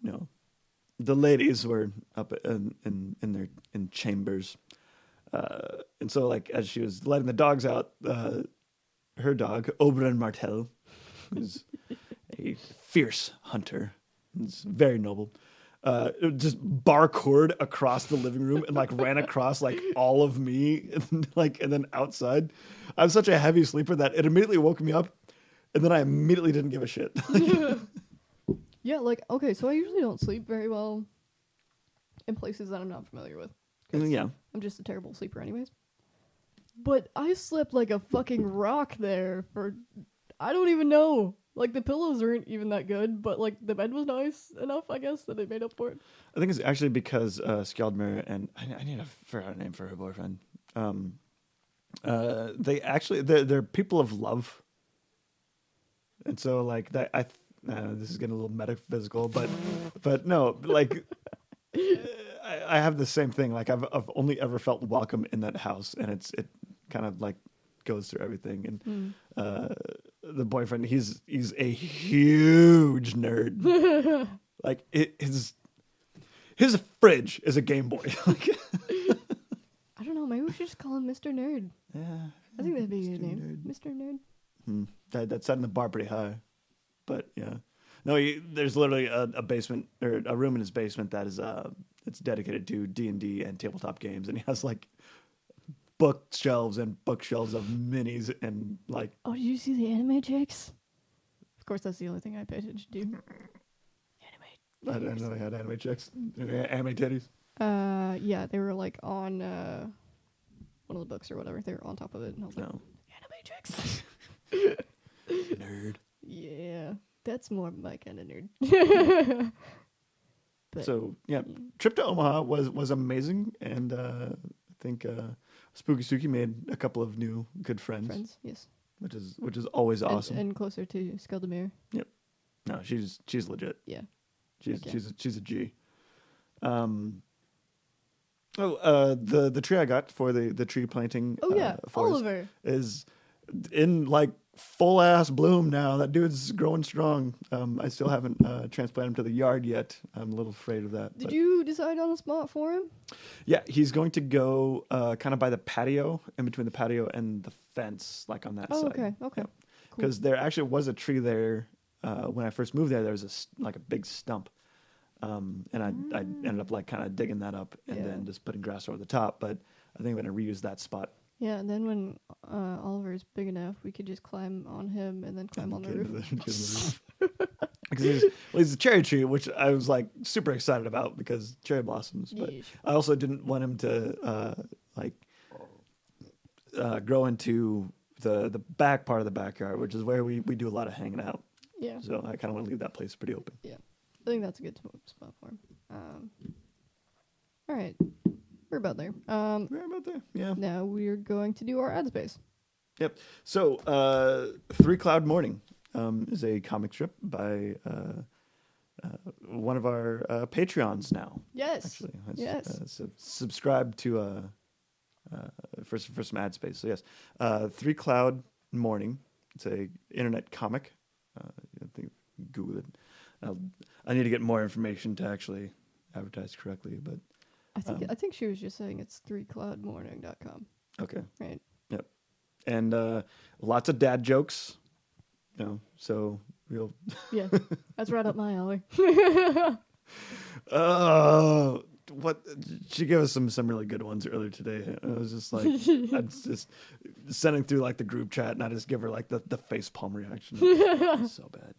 Speaker 2: the ladies were up in chambers, and so like as she was letting the dogs out, her dog Oberon Martel, who's a fierce hunter, it's very noble. Just barcored across the living room and like ran across like all of me and then outside. I'm such a heavy sleeper that it immediately woke me up, and then I immediately didn't give a shit.
Speaker 1: Yeah, like okay, so I usually don't sleep very well in places that I'm not familiar with. 'Cause
Speaker 2: Yeah.
Speaker 1: I'm just a terrible sleeper, anyways. But I slept like a fucking rock there for I don't even know. Like the pillows weren't even that good, but like the bed was nice enough, I guess, that it made up for it.
Speaker 2: I think it's actually because Skjeldmere and I need to figure out a name for her boyfriend. They're people of love, and so like that. This is getting a little metaphysical, but no, like I have the same thing. Like I've only ever felt welcome in that house, and it kind of like goes through everything. And the boyfriend, he's a huge nerd. Like his fridge is a Game Boy. Like,
Speaker 1: I don't know, maybe we should just call him Mr. Nerd.
Speaker 2: yeah,
Speaker 1: I think that'd be a good
Speaker 2: Mr.
Speaker 1: name. Mr. Nerd.
Speaker 2: That's setting the bar pretty high. But yeah, no, there's literally a basement or a room in his basement that is it's dedicated to D&D and tabletop games, and he has like bookshelves and bookshelves of minis and like.
Speaker 1: Oh, did you see the anime chicks? Of course, that's the only thing I pay attention to. Anime.
Speaker 2: I didn't know they had anime chicks, anime titties.
Speaker 1: Yeah, they were like on one of the books or whatever. They were on top of it, and I was like,
Speaker 2: No,
Speaker 1: anime chicks.
Speaker 2: nerd.
Speaker 1: Yeah, that's more my kind of nerd. But,
Speaker 2: So yeah, trip to Omaha was amazing, and I think Spooky Suki made a couple of new good friends,
Speaker 1: yes,
Speaker 2: which is always awesome.
Speaker 1: and closer to Skjeldmere.
Speaker 2: No, she's legit.
Speaker 1: Yeah,
Speaker 2: She's
Speaker 1: Okay.
Speaker 2: she's a G. The tree I got for the tree planting.
Speaker 1: Oh yeah,
Speaker 2: forest
Speaker 1: Oliver.
Speaker 2: is in like full ass bloom now. That dude's growing strong. I still haven't transplanted him to the yard yet. I'm a little afraid of that.
Speaker 1: Did
Speaker 2: but-
Speaker 1: you decide on a spot for him?
Speaker 2: Yeah, he's going to go kind of by the patio, in between the patio and the fence, like on that
Speaker 1: Oh,
Speaker 2: side.
Speaker 1: okay, okay. Cool.
Speaker 2: Because there actually was a tree there when I first moved there. There was a big stump, and I ended up like kind of digging that up and
Speaker 1: Yeah.
Speaker 2: then just putting grass over the top. But I think I'm going to reuse that spot.
Speaker 1: Yeah, and then when Oliver's big enough, we could just climb on him and then climb on the
Speaker 2: Get into
Speaker 1: roof.
Speaker 2: the- get into the roof. Because he's a cherry tree, which I was like super excited about because cherry blossoms. But
Speaker 1: Yeesh.
Speaker 2: I also didn't want him to grow into the back part of the backyard, which is where we do a lot of hanging out.
Speaker 1: Yeah,
Speaker 2: So I kind of want to leave that place pretty open.
Speaker 1: I think that's a good spot for him. All right, we're about there.
Speaker 2: Right about there. Yeah.
Speaker 1: Now we're going to do our ad space.
Speaker 2: Yep. So, Three Cloud Morning is a comic strip by one of our Patreons now.
Speaker 1: Yes.
Speaker 2: Actually,
Speaker 1: Yes.
Speaker 2: So subscribe to for some ad space. So yes, Three Cloud Morning. It's a internet comic. I think Google it. I need to get more information to actually advertise correctly. But
Speaker 1: I think she was just saying it's 3cloudmorning.com.
Speaker 2: okay,
Speaker 1: Right.
Speaker 2: yep, and lots of dad jokes. So we'll.
Speaker 1: Yeah, that's right up my alley.
Speaker 2: What she gave us some really good ones earlier today. I was just like, I was just sending through like the group chat, and I just give her like the face palm reaction. It's so bad.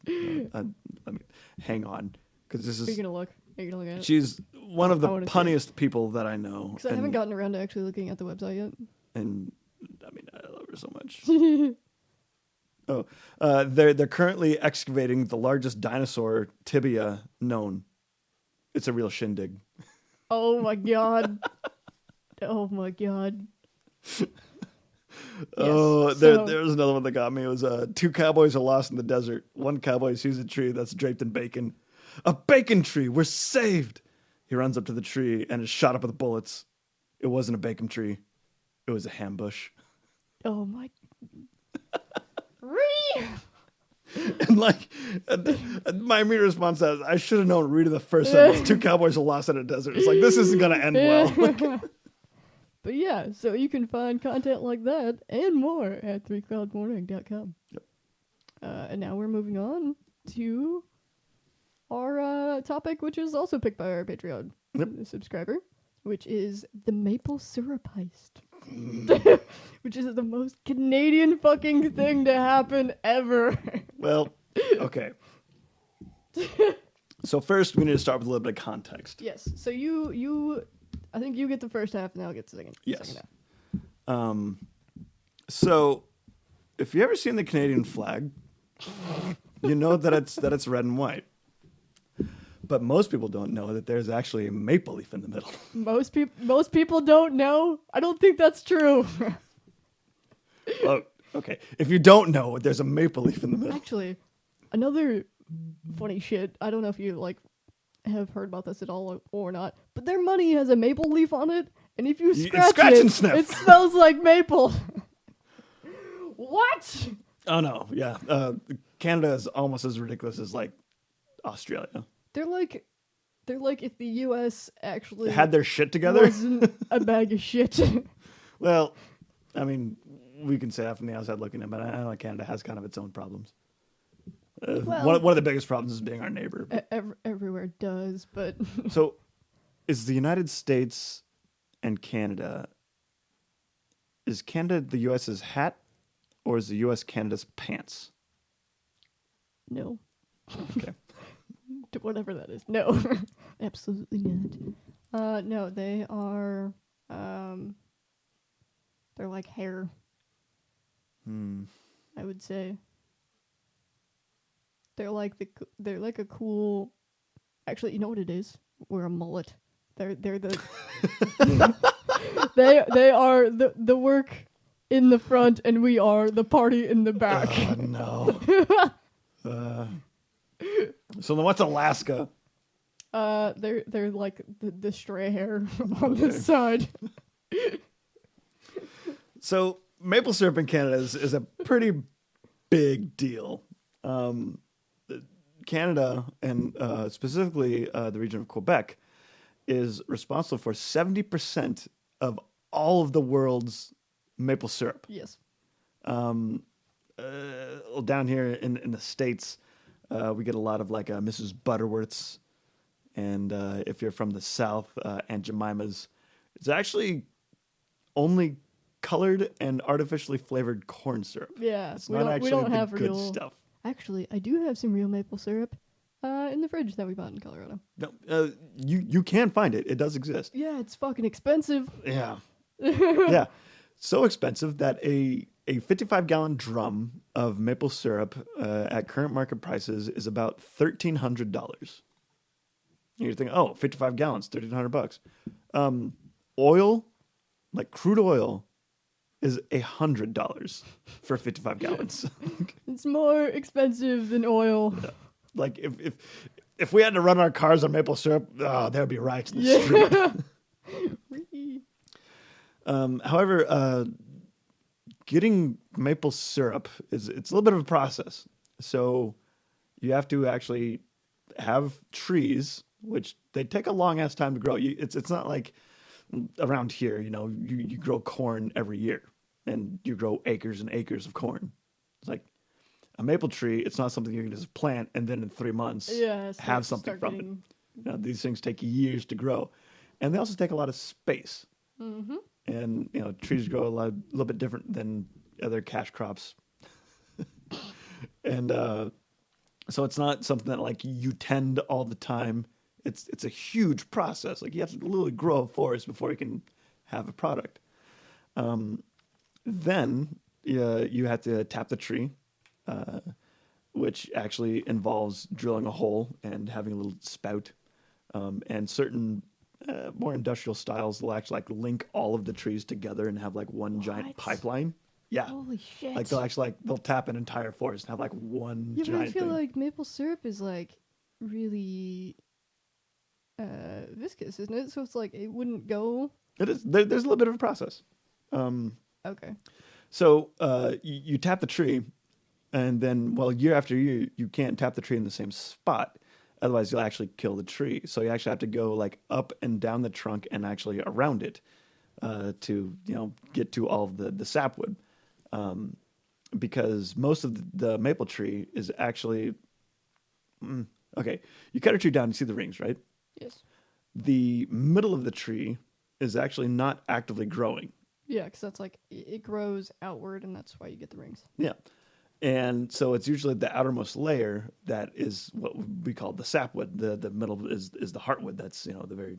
Speaker 2: Let me hang on, because this is.
Speaker 1: Are you gonna look? Are you gonna look at it?
Speaker 2: She's one of the
Speaker 1: wanna see
Speaker 2: punniest people that I know.
Speaker 1: Because I haven't gotten around to actually looking at the website yet.
Speaker 2: And I mean, I love her so much. They're currently excavating the largest dinosaur tibia known. It's a real shindig.
Speaker 1: Oh my god. Oh my god.
Speaker 2: There's another one that got me. It was 2 cowboys are lost in the desert. One cowboy sees a tree that's draped in bacon. A bacon tree! We're saved! He runs up to the tree and is shot up with bullets. It wasn't a bacon tree. It was a ham bush.
Speaker 1: Oh my.
Speaker 2: And my immediate response is, I should have known reading the first sentence. 2 cowboys are lost in a desert. It's like, this isn't going to end well.
Speaker 1: But yeah, so you can find content like that and more at 3cloudmorning.com.
Speaker 2: Yep.
Speaker 1: And now we're moving on to our topic, which is also picked by our Patreon subscriber, which is the maple syrup heist. Which is the most Canadian fucking thing to happen ever.
Speaker 2: Well, okay. So first, we need to start with a little bit of context.
Speaker 1: Yes. So I think you get the first half, and I'll get the second.
Speaker 2: Yes.
Speaker 1: Second half.
Speaker 2: So, if you ever seen the Canadian flag, you know that it's red and white. But most people don't know that there's actually a maple leaf in the middle.
Speaker 1: Most people don't know. I don't think that's true.
Speaker 2: Oh, okay. If you don't know, there's a maple leaf in the middle.
Speaker 1: Actually, another funny shit. I don't know if you have heard about this at all or not, but their money has a maple leaf on it, and if you scratch
Speaker 2: and
Speaker 1: it,
Speaker 2: sniff.
Speaker 1: it smells like maple. What?
Speaker 2: Oh no, yeah. Canada is almost as ridiculous as Australia.
Speaker 1: They're like if the U.S. actually
Speaker 2: had their shit together.
Speaker 1: Wasn't a bag of shit.
Speaker 2: Well, I mean, we can say that from the outside looking in, but I know Canada has kind of its own problems. One of the biggest problems is being our neighbor.
Speaker 1: Everywhere does, but
Speaker 2: so is the United States and Canada? Is Canada the U.S.'s hat, or is the U.S. Canada's pants?
Speaker 1: No.
Speaker 2: Okay.
Speaker 1: Whatever that is. No. Absolutely not. No, they are they're like hair. I would say. They're like a cool. Actually, you know what it is? We're a mullet. They're the they are the work in the front, and we are the party in the back.
Speaker 2: Oh no. So then, what's Alaska?
Speaker 1: They're like the stray hair on the side.
Speaker 2: So maple syrup in Canada is a pretty big deal. Canada, and specifically the region of Quebec, is responsible for 70% of all of the world's maple syrup.
Speaker 1: Yes.
Speaker 2: Down here in the States, we get a lot of Mrs. Butterworth's, and if you're from the South, Aunt Jemima's. It's actually only colored and artificially flavored corn syrup.
Speaker 1: Yeah,
Speaker 2: it's not actually
Speaker 1: we don't
Speaker 2: the
Speaker 1: have
Speaker 2: good
Speaker 1: real
Speaker 2: stuff.
Speaker 1: Actually, I do have some real maple syrup in the fridge that we bought in Colorado.
Speaker 2: No, you can find it. It does exist.
Speaker 1: Yeah, it's fucking expensive.
Speaker 2: Yeah. Yeah. So expensive that a 55-gallon drum of maple syrup at current market prices is about $1,300. You're thinking, 55 gallons, $1,300. Oil, like crude oil, is $100 for 55 gallons.
Speaker 1: It's more expensive than oil.
Speaker 2: Yeah. Like if we had to run our cars on maple syrup, there'd be riots in the street. However, getting maple syrup it's a little bit of a process. So you have to actually have trees, which they take a long ass time to grow. It's not like around here, you grow corn every year and you grow acres and acres of corn. It's like a maple tree. It's not something you can just plant and then in 3 months have something from it. These things take years to grow, and they also take a lot of space.
Speaker 1: Mm-hmm.
Speaker 2: And trees grow a little bit different than other cash crops. And so it's not something that like you tend all the time. It's a huge process. Like you have to literally grow a forest before you can have a product. Then you have to tap the tree, which actually involves drilling a hole and having a little spout. And certain more industrial styles will actually like link all of the trees together and have like one giant pipeline. Yeah.
Speaker 1: Holy shit.
Speaker 2: Like they'll tap an entire forest and have like one giant
Speaker 1: but I feel
Speaker 2: thing.
Speaker 1: like maple syrup is like really viscous, isn't it? So it's like it wouldn't go.
Speaker 2: It is. There's a little bit of a process.
Speaker 1: Okay.
Speaker 2: So you tap the tree, and then year after year you can't tap the tree in the same spot. Otherwise, you'll actually kill the tree. So you actually have to go like up and down the trunk and actually around it to get to all of the sapwood. Because most of the maple tree is actually okay. You cut a tree down, you see the rings, right?
Speaker 1: Yes.
Speaker 2: The middle of the tree is actually not actively growing.
Speaker 1: Yeah, because that's like it grows outward, and that's why you get the rings.
Speaker 2: Yeah. And so it's usually the outermost layer that is what we call the sapwood. The middle is the heartwood. That's the very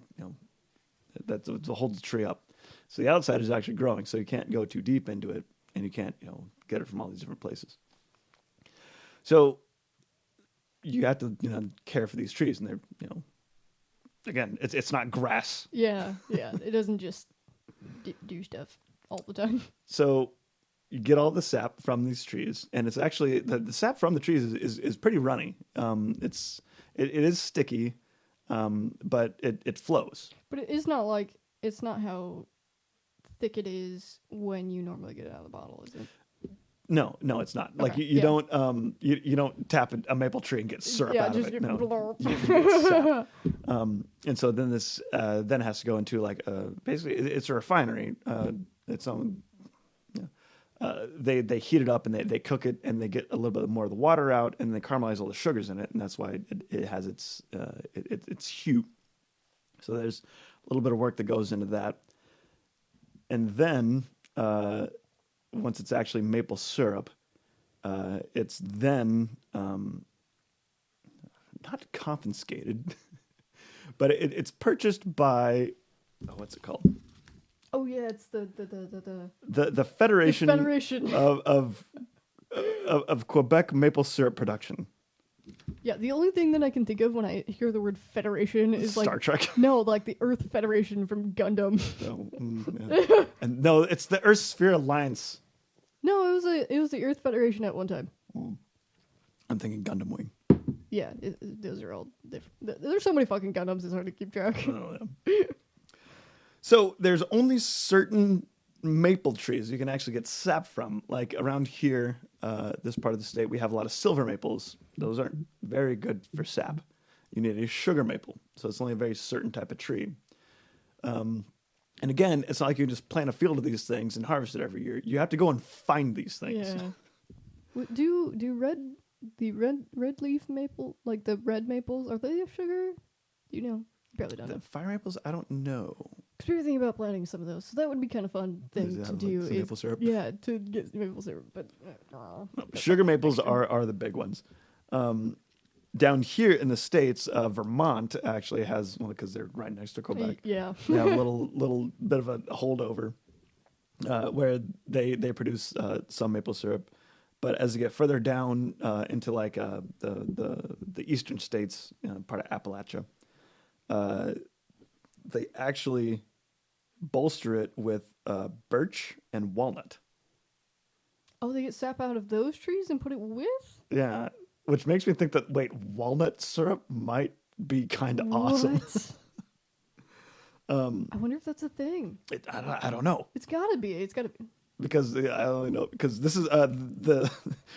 Speaker 2: that holds the tree up. So the outside is actually growing. So you can't go too deep into it, and you can't get it from all these different places. So you have to care for these trees, and they're again it's not grass.
Speaker 1: Yeah. It doesn't just do stuff all the time.
Speaker 2: So you get all the sap from these trees, and it's actually the sap from the trees is pretty runny. It is sticky, but it flows.
Speaker 1: But it's not how thick it is when you normally get it out of the bottle, is it?
Speaker 2: No, it's not.
Speaker 1: Okay,
Speaker 2: Like you don't you don't tap a maple tree and get syrup out of it. No, you get sap. And so then this then has to go into like basically it's a refinery. It's on. They heat it up and they cook it and they get a little bit more of the water out and they caramelize all the sugars in it, and that's why it has its hue. So there's a little bit of work that goes into that, and then once it's actually maple syrup, it's then not confiscated, but it's purchased by what's it called?
Speaker 1: Oh yeah, it's the
Speaker 2: Federation,
Speaker 1: the Federation
Speaker 2: of Quebec maple syrup production.
Speaker 1: Yeah, the only thing that I can think of when I hear the word Federation is
Speaker 2: Star Trek.
Speaker 1: No, like the Earth Federation from Gundam.
Speaker 2: Yeah. And no, it's the Earth Sphere Alliance.
Speaker 1: No, it was the Earth Federation at one time.
Speaker 2: I'm thinking Gundam Wing.
Speaker 1: Yeah, those are all different. There's so many fucking Gundams, it's hard to keep track.
Speaker 2: Oh, yeah. So there's only certain maple trees you can actually get sap from. Like around here, this part of the state, we have a lot of silver maples. Those aren't very good for sap. You need a sugar maple, so it's only a very certain type of tree. And again, it's not like you can just plant a field of these things and harvest it every year. You have to go and find these things.
Speaker 1: Yeah. Do red leaf maple, like the red maples, are they of sugar? You know, you probably don't know.
Speaker 2: The fire maples, I don't know.
Speaker 1: Because we were thinking about planting some of those, so that would be kind of fun thing to do.
Speaker 2: Like maple syrup?
Speaker 1: Yeah, to get maple syrup, but
Speaker 2: sugar maples are the big ones. Down here in the States, Vermont actually has one because they're right next to Quebec.
Speaker 1: Yeah,
Speaker 2: they have a little bit of a holdover where they produce some maple syrup, but as you get further down into like the eastern states, part of Appalachia, they actually bolster it with birch and walnut.
Speaker 1: Oh, they get sap out of those trees and put it with?
Speaker 2: Yeah, which makes me think that, wait, walnut syrup might be kind of awesome.
Speaker 1: I wonder if that's a thing.
Speaker 2: I don't know.
Speaker 1: It's gotta be.
Speaker 2: because I only know because this is the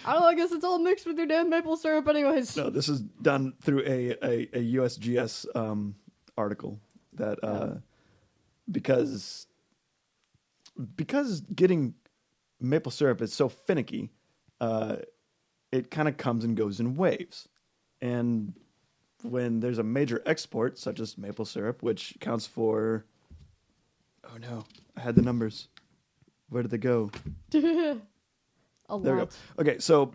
Speaker 1: I don't know, I guess it's all mixed with your damn maple syrup anyways.
Speaker 2: no, this is done through a USGS article that because getting maple syrup is so finicky, it kind of comes and goes in waves, and when there's a major export such as maple syrup, which accounts for, oh no, I had the numbers. Where did they go?
Speaker 1: A
Speaker 2: There
Speaker 1: lot.
Speaker 2: we go. Okay, so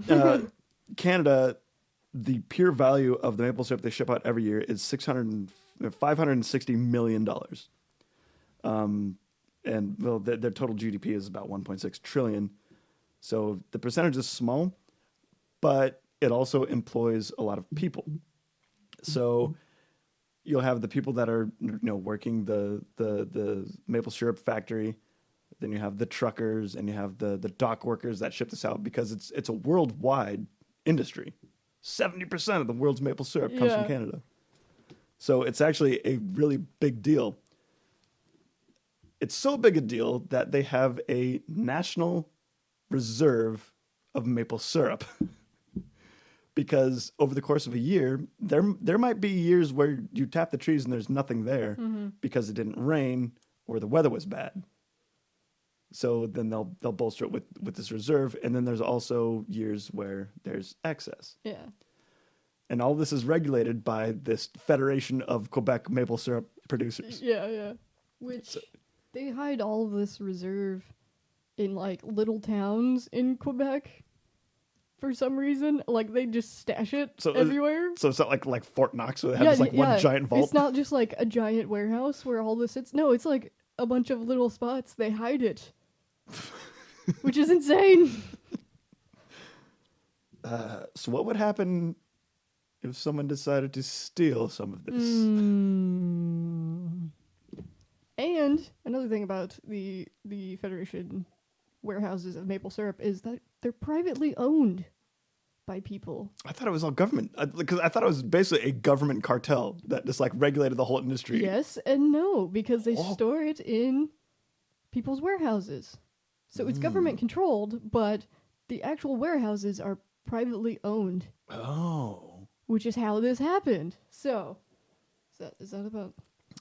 Speaker 2: Canada, the pure value of the maple syrup they ship out every year is $560 million. And well, their total GDP is about 1.6 trillion. So the percentage is small, but it also employs a lot of people. So you'll have the people that are working the maple syrup factory. Then you have the truckers and you have the dock workers that ship this out because it's a worldwide industry. 70% of the world's maple syrup comes from Canada. So it's actually a really big deal. It's so big a deal that they have a national reserve of maple syrup. Because over the course of a year, there might be years where you tap the trees and there's nothing there because it didn't rain or the weather was bad. So then they'll bolster it with this reserve, and then there's also years where there's excess.
Speaker 1: Yeah.
Speaker 2: And all this is regulated by this Federation of Quebec Maple Syrup Producers.
Speaker 1: Yeah. Which they hide all of this reserve in like little towns in Quebec. For some reason, like they just stash it everywhere.
Speaker 2: So it's not like Fort Knox where they have this one giant vault.
Speaker 1: It's not just like a giant warehouse where all this sits. No, it's like a bunch of little spots. They hide it, which is insane.
Speaker 2: So what would happen if someone decided to steal some of this?
Speaker 1: And another thing about the Federation warehouses of maple syrup is that they're privately owned by people.
Speaker 2: I thought it was all government because I thought it was basically a government cartel that just like regulated the whole industry.
Speaker 1: Yes and no, because they store it in people's warehouses. So it's government controlled, but the actual warehouses are privately owned.
Speaker 2: Oh.
Speaker 1: Which is how this happened. So, is that about...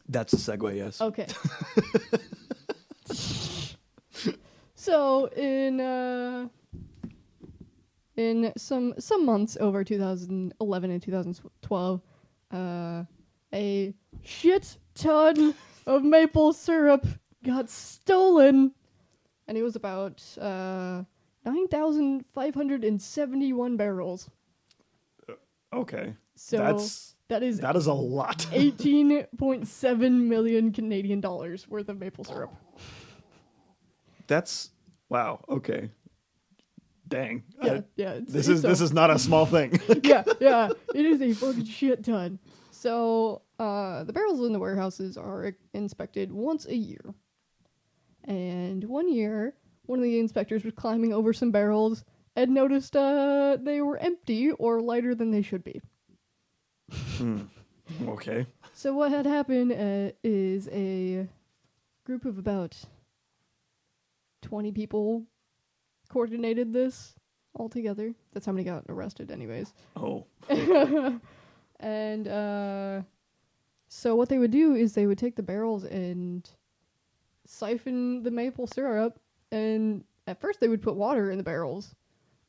Speaker 2: That's a segue, yes.
Speaker 1: Okay. So in some months over 2011 and 2012, a shit ton of maple syrup got stolen, and it was about 9,571 barrels.
Speaker 2: Okay.
Speaker 1: So that is
Speaker 2: a lot.
Speaker 1: 18.7 million Canadian dollars worth of maple syrup.
Speaker 2: That's wow. Okay. Dang.
Speaker 1: Yeah.
Speaker 2: This is not a small thing.
Speaker 1: yeah. It is a fucking shit ton. So the barrels in the warehouses are inspected once a year. And one year, one of the inspectors was climbing over some barrels and noticed they were empty or lighter than they should be.
Speaker 2: Okay.
Speaker 1: So what had happened is a group of about 20 people coordinated this all together. That's how many got arrested anyways.
Speaker 2: Oh.
Speaker 1: And so what they would do is they would take the barrels and siphon the maple syrup, and at first they would put water in the barrels,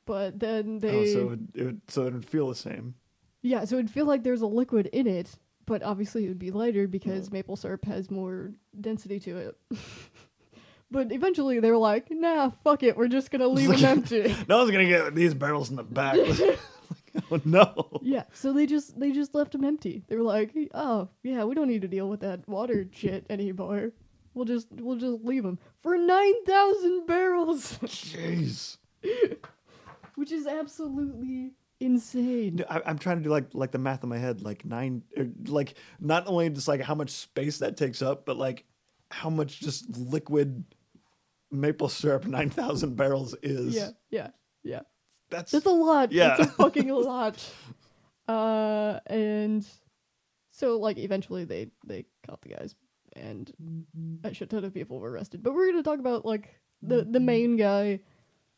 Speaker 1: but then they...
Speaker 2: so it would feel the same.
Speaker 1: Yeah, so it'd feel like there's a liquid in it, but obviously it would be lighter because maple syrup has more density to it. But eventually they were like, nah, fuck it, we're just gonna leave them empty.
Speaker 2: No one's gonna get these barrels in the back. Oh no.
Speaker 1: Yeah, so they just left them empty. They were like, oh yeah, we don't need to deal with that water shit anymore. We'll just leave them for 9,000 barrels.
Speaker 2: Jeez.
Speaker 1: Which is absolutely insane.
Speaker 2: I'm trying to do like the math in my head, like like not only just like how much space that takes up, but like how much just liquid maple syrup 9,000 barrels is.
Speaker 1: Yeah.
Speaker 2: That's
Speaker 1: a lot.
Speaker 2: Yeah.
Speaker 1: It's a fucking lot. And so like eventually they caught the guys and a shit ton of people were arrested. But we're gonna talk about like the main guy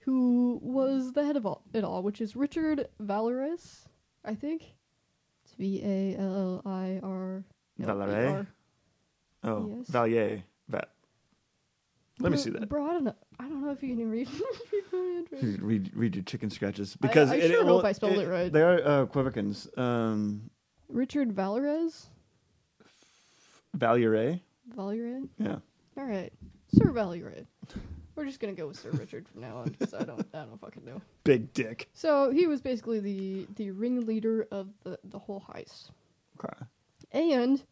Speaker 1: who was the head of it all, which is Richard Valores, I think. It's Vallir.
Speaker 2: Valerie? Oh,
Speaker 1: Yes.
Speaker 2: Valier. Let me see that.
Speaker 1: Bro, I don't know if you can read.
Speaker 2: Read your chicken scratches because
Speaker 1: I sure hope I spelled it right.
Speaker 2: They are Quebecans.
Speaker 1: Richard Valores.
Speaker 2: Valiere.
Speaker 1: Valure.
Speaker 2: Yeah.
Speaker 1: All right, Sir Valure. We're just gonna go with Sir Richard from now on because I don't fucking know.
Speaker 2: Big dick.
Speaker 1: So he was basically the ringleader of the whole heist.
Speaker 2: Okay.
Speaker 1: And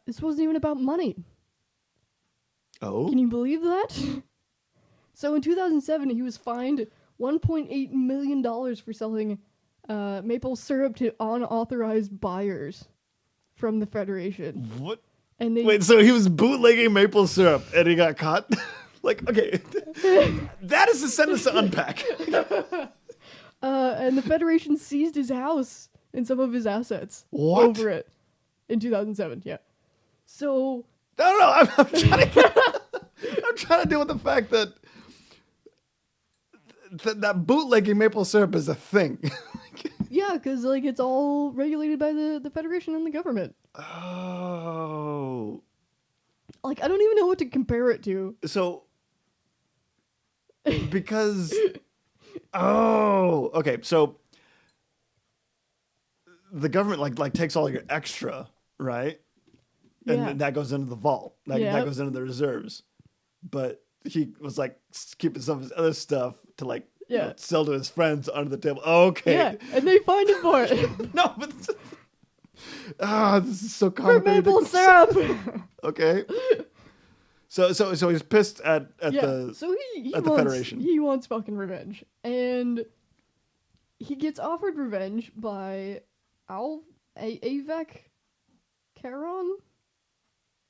Speaker 1: this wasn't even about money.
Speaker 2: Oh.
Speaker 1: Can you believe that? So in 2007, he was fined $1.8 million for selling maple syrup to unauthorized buyers from the Federation.
Speaker 2: What?
Speaker 1: And they
Speaker 2: Wait, so he was bootlegging maple syrup and he got caught? Like, okay. That is a sentence to unpack.
Speaker 1: And the Federation seized his house and some of his assets
Speaker 2: What?
Speaker 1: over it in 2007. Yeah. So
Speaker 2: No, I'm trying to I'm trying to deal with the fact that that bootlegging maple syrup is a thing.
Speaker 1: yeah, because like it's all regulated by the Federation and the government.
Speaker 2: Oh.
Speaker 1: Like I don't even know what to compare it to.
Speaker 2: So because oh, okay. So the government like takes all your extra, right? And
Speaker 1: Yeah.
Speaker 2: that goes into the vault. That goes into the reserves. But he was like keeping some of his other stuff to like sell to his friends under the table. Okay.
Speaker 1: Yeah, and they fined him for it.
Speaker 2: No, but this is so
Speaker 1: For
Speaker 2: complicated.
Speaker 1: maple syrup.
Speaker 2: Okay. So he's pissed at
Speaker 1: yeah.
Speaker 2: the
Speaker 1: So he
Speaker 2: at the
Speaker 1: wants,
Speaker 2: Federation.
Speaker 1: He wants fucking revenge, and he gets offered revenge by Avik Caron.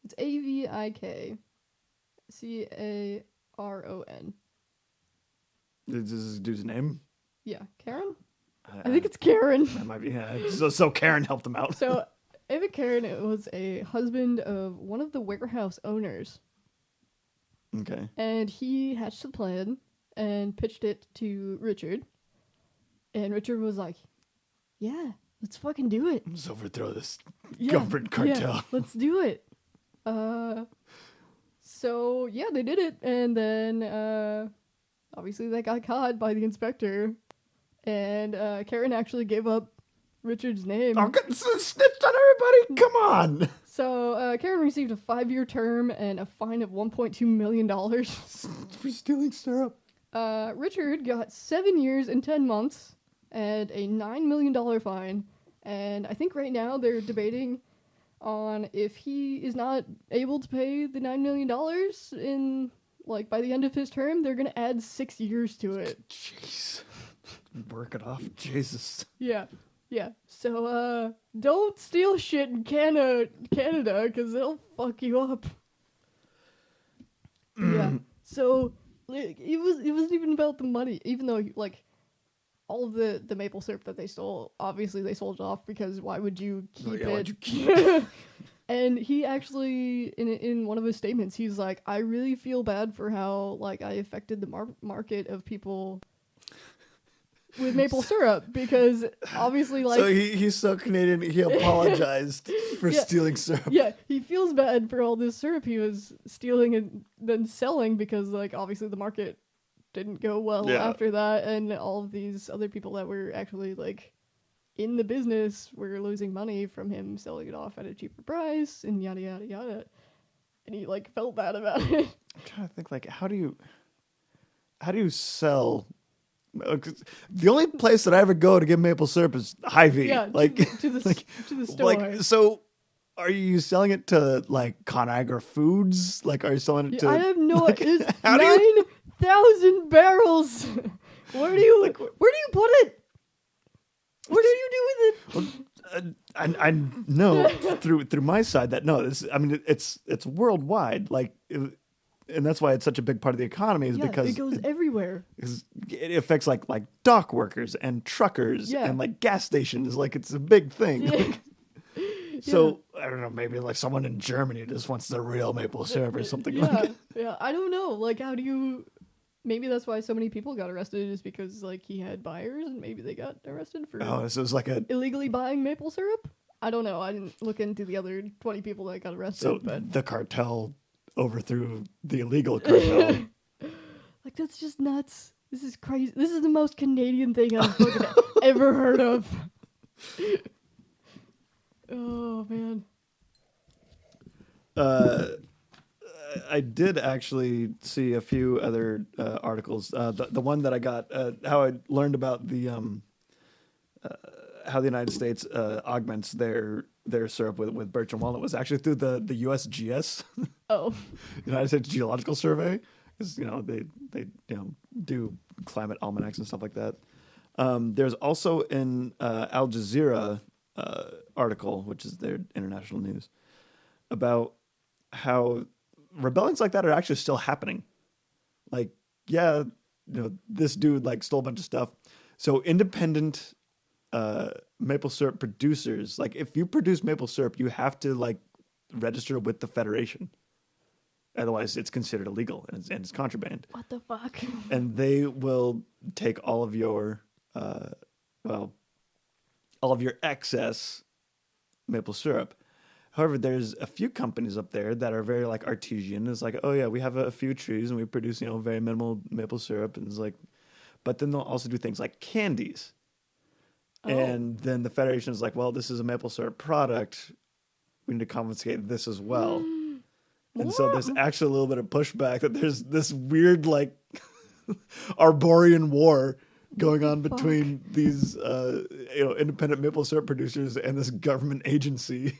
Speaker 1: It's AVIK CARON.
Speaker 2: Is this dude's name?
Speaker 1: Yeah, Karen. I think it's Karen.
Speaker 2: That might be. Yeah. So Karen helped him out.
Speaker 1: So Avik Caron was a husband of one of the warehouse owners.
Speaker 2: Okay.
Speaker 1: And he hatched a plan and pitched it to Richard. And Richard was like, yeah, let's fucking do it.
Speaker 2: Let's overthrow this
Speaker 1: Yeah,
Speaker 2: government cartel.
Speaker 1: yeah, let's do it. So, yeah, they did it. And then, obviously, they got caught by the inspector. And Karen actually gave up Richard's name.
Speaker 2: Oh, snitched on everybody? Come on.
Speaker 1: So, Karen received a 5-year term and a fine of $1.2 million.
Speaker 2: For stealing syrup.
Speaker 1: Richard got 7 years and 10 months and a $9 million fine. And I think right now they're debating on if he is not able to pay the $9 million in, like, by the end of his term, they're going to add 6 years to it.
Speaker 2: Jeez. Work it off. Jesus.
Speaker 1: Yeah. Yeah. So, don't steal shit in Canada, because it'll fuck you up. Yeah. So, like, it wasn't even about the money, even though, like, all of the maple syrup that they stole, obviously they sold it off because why would you keep it?
Speaker 2: Why'd you keep it?
Speaker 1: And he actually, in one of his statements, he's like, I really feel bad for how, like, I affected the market of people with maple syrup, because obviously, like...
Speaker 2: So he's so Canadian, he apologized for stealing syrup.
Speaker 1: Yeah, he feels bad for all this syrup he was stealing and then selling because, like, obviously the market didn't go well after that, and all of these other people that were actually, like, in the business were losing money from him selling it off at a cheaper price, and yada, yada, yada. And he, like, felt bad about it.
Speaker 2: I'm trying to think, like, how do you sell... The only place that I ever go to get maple syrup is Hy-Vee.
Speaker 1: Yeah,
Speaker 2: like
Speaker 1: to the store.
Speaker 2: Like, so are you selling it to like Conagra Foods? Like, are you selling it to?
Speaker 1: I have no.
Speaker 2: Like,
Speaker 1: It's
Speaker 2: how do you-
Speaker 1: 9,000 barrels. Where do you put it? What do you do with it?
Speaker 2: I know through my side that no, it's worldwide. Like. And that's why it's such a big part of the economy, is because
Speaker 1: it goes everywhere.
Speaker 2: It affects like dock workers and truckers and like gas stations. Like, it's a big thing.
Speaker 1: Yeah.
Speaker 2: So I don't know, maybe like someone in Germany just wants the real maple syrup or something like
Speaker 1: Yeah,
Speaker 2: that.
Speaker 1: yeah. I don't know. Like, how do you? Maybe that's why so many people got arrested, is because like he had buyers, and maybe they got arrested for
Speaker 2: Oh, so it's like a
Speaker 1: illegally buying maple syrup. I don't know. I didn't look into the other 20 people that got arrested.
Speaker 2: so
Speaker 1: But
Speaker 2: the cartel overthrew the illegal cartel.
Speaker 1: like, that's just nuts. This is crazy. This is the most Canadian thing I've fucking ever heard of. Oh man.
Speaker 2: I did actually see a few other articles. The one that I got, how I learned about the how the United States augments their syrup with birch and walnut was actually through the USGS,
Speaker 1: Oh.
Speaker 2: United States Geological Survey, because they do climate almanacs and stuff like that. There's also an Al Jazeera article, which is their international news, about how rebellions like that are actually still happening. Like, yeah, this dude like stole a bunch of stuff. So independent maple syrup producers, like if you produce maple syrup, you have to like register with the Federation. Otherwise, it's considered illegal and it's contraband.
Speaker 1: What the fuck?
Speaker 2: And they will take all of your, all of your excess maple syrup. However, there's a few companies up there that are very like artesian. It's like, oh yeah, we have a few trees and we produce, very minimal maple syrup. And it's like, but then they'll also do things like candies.
Speaker 1: Oh.
Speaker 2: And then the Federation is like, well, this is a maple syrup product. We need to confiscate this as well. And so there's actually a little bit of pushback that there's this weird like Arborian war going on between these independent maple syrup producers and this government agency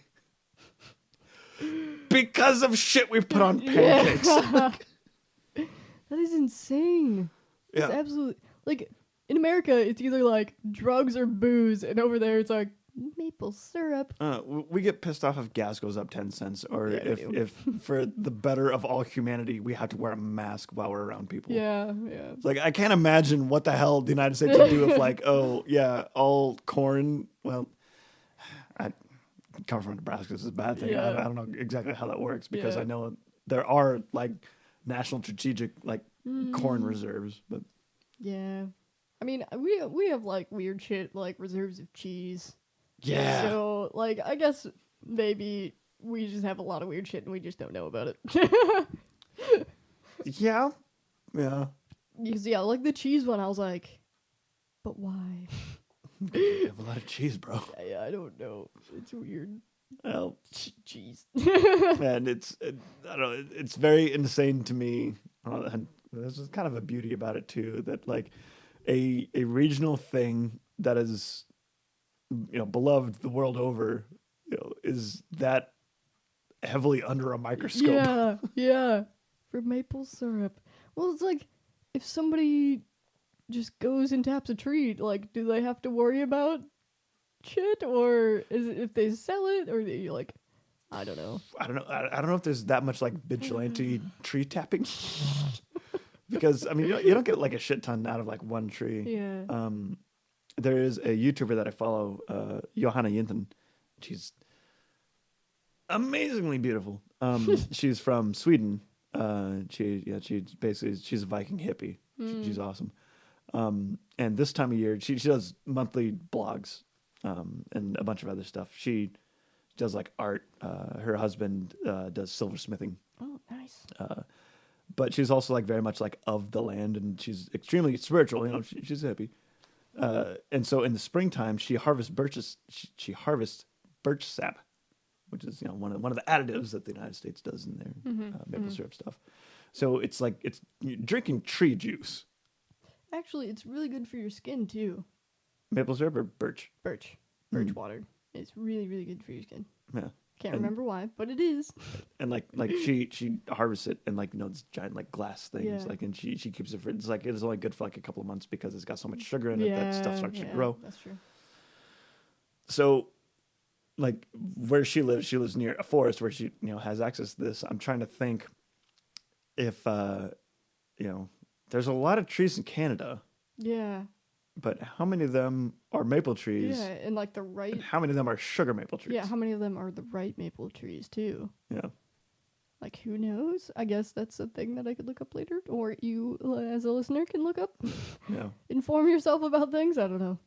Speaker 2: because of shit we put on pancakes.
Speaker 1: Yeah. That is insane.
Speaker 2: Yeah.
Speaker 1: It's absolutely like in America it's either like drugs or booze, and over there it's like maple syrup.
Speaker 2: We get pissed off if gas goes up 10 cents, or
Speaker 1: Yeah,
Speaker 2: if for the better of all humanity we have to wear a mask while we're around people.
Speaker 1: Yeah.
Speaker 2: It's like, I can't imagine what the hell the United States would do if like, oh yeah, all corn. Well, I come from Nebraska. This is a bad thing.
Speaker 1: Yeah.
Speaker 2: I don't know exactly how that works because
Speaker 1: Yeah.
Speaker 2: I know there are like national strategic like corn reserves, but
Speaker 1: Yeah. I mean, we have like weird shit like reserves of cheese.
Speaker 2: yeah.
Speaker 1: So like I guess maybe we just have a lot of weird shit and we just don't know about it.
Speaker 2: Yeah.
Speaker 1: Because yeah, like the cheese one, I was like, but why?
Speaker 2: You have a lot of cheese, bro.
Speaker 1: Yeah, I don't know. It's weird.
Speaker 2: Well,
Speaker 1: Cheese.
Speaker 2: and I don't know, it's very insane to me. And there's kind of a beauty about it too, that like a regional thing that is beloved the world over, is that heavily under a microscope.
Speaker 1: Yeah. For maple syrup. Well, it's like if somebody just goes and taps a tree, like, do they have to worry about shit, or is it if they sell it, or they like, I don't know.
Speaker 2: I don't know if there's that much like vigilante tree tapping. Because I mean, you don't get like a shit ton out of like one tree.
Speaker 1: Yeah.
Speaker 2: There is a YouTuber that I follow, Johanna Yinten. She's amazingly beautiful. She's from Sweden. She's a Viking hippie. She's awesome. And this time of year, she does monthly blogs, and a bunch of other stuff. She does like art. Her husband does silversmithing.
Speaker 1: Oh, nice.
Speaker 2: But she's also like very much like of the land, and she's extremely spiritual. She's a hippie. And so in the springtime, she harvests She harvests birch sap, which is one of the additives that the United States does in their maple syrup stuff. So it's like you're drinking tree juice.
Speaker 1: Actually, it's really good for your skin too.
Speaker 2: Maple syrup or birch?
Speaker 1: Birch water. It's really, really good for your skin.
Speaker 2: Yeah.
Speaker 1: Can't remember why, but it is.
Speaker 2: And like she harvests it in like these giant like glass things,
Speaker 1: Yeah.
Speaker 2: like, and she keeps it for, it's like it's only good for like a couple of months because it's got so much sugar in it that stuff starts to grow.
Speaker 1: That's true.
Speaker 2: So like where she lives near a forest where she has access to this. I'm trying to think if there's a lot of trees in Canada.
Speaker 1: Yeah.
Speaker 2: But how many of them are maple trees?
Speaker 1: Yeah, and like the right.
Speaker 2: And how many of them are sugar maple trees?
Speaker 1: Yeah, how many of them are the right maple trees too?
Speaker 2: Yeah.
Speaker 1: Like, who knows? I guess that's a thing that I could look up later, or you, as a listener, can look up.
Speaker 2: Yeah.
Speaker 1: Inform yourself about things. I don't know.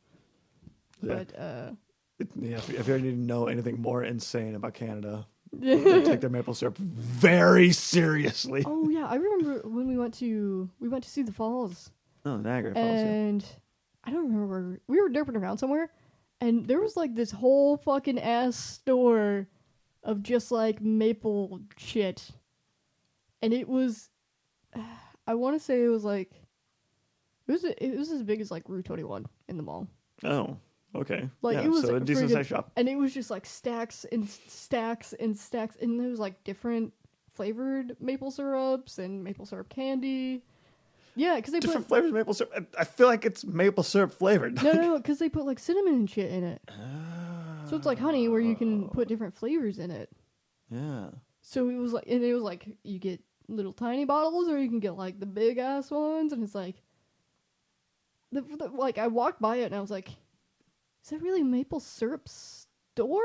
Speaker 2: Yeah.
Speaker 1: But
Speaker 2: If you ever need to know anything more insane about Canada, they take their maple syrup very seriously.
Speaker 1: Oh yeah, I remember when we went to see the falls.
Speaker 2: Oh, Niagara Falls.
Speaker 1: And I don't remember where we were derping around somewhere, and there was like this whole fucking ass store of just like maple shit, and it was, I want to say it was like, it was as big as like Route 21 in the mall.
Speaker 2: Oh, okay.
Speaker 1: Like
Speaker 2: yeah,
Speaker 1: it was
Speaker 2: so a decent sized shop,
Speaker 1: and it was just like stacks and stacks and stacks, and there was like different flavored maple syrups and maple syrup candy. Yeah, because they
Speaker 2: different flavors of maple syrup. I feel like it's maple syrup flavored.
Speaker 1: No, because they put like cinnamon and shit in it. So it's like honey, where you can put different flavors in it.
Speaker 2: Yeah.
Speaker 1: So it was like you get little tiny bottles, or you can get like the big ass ones, and it's like, like I walked by it and I was like, is that really a maple syrup store?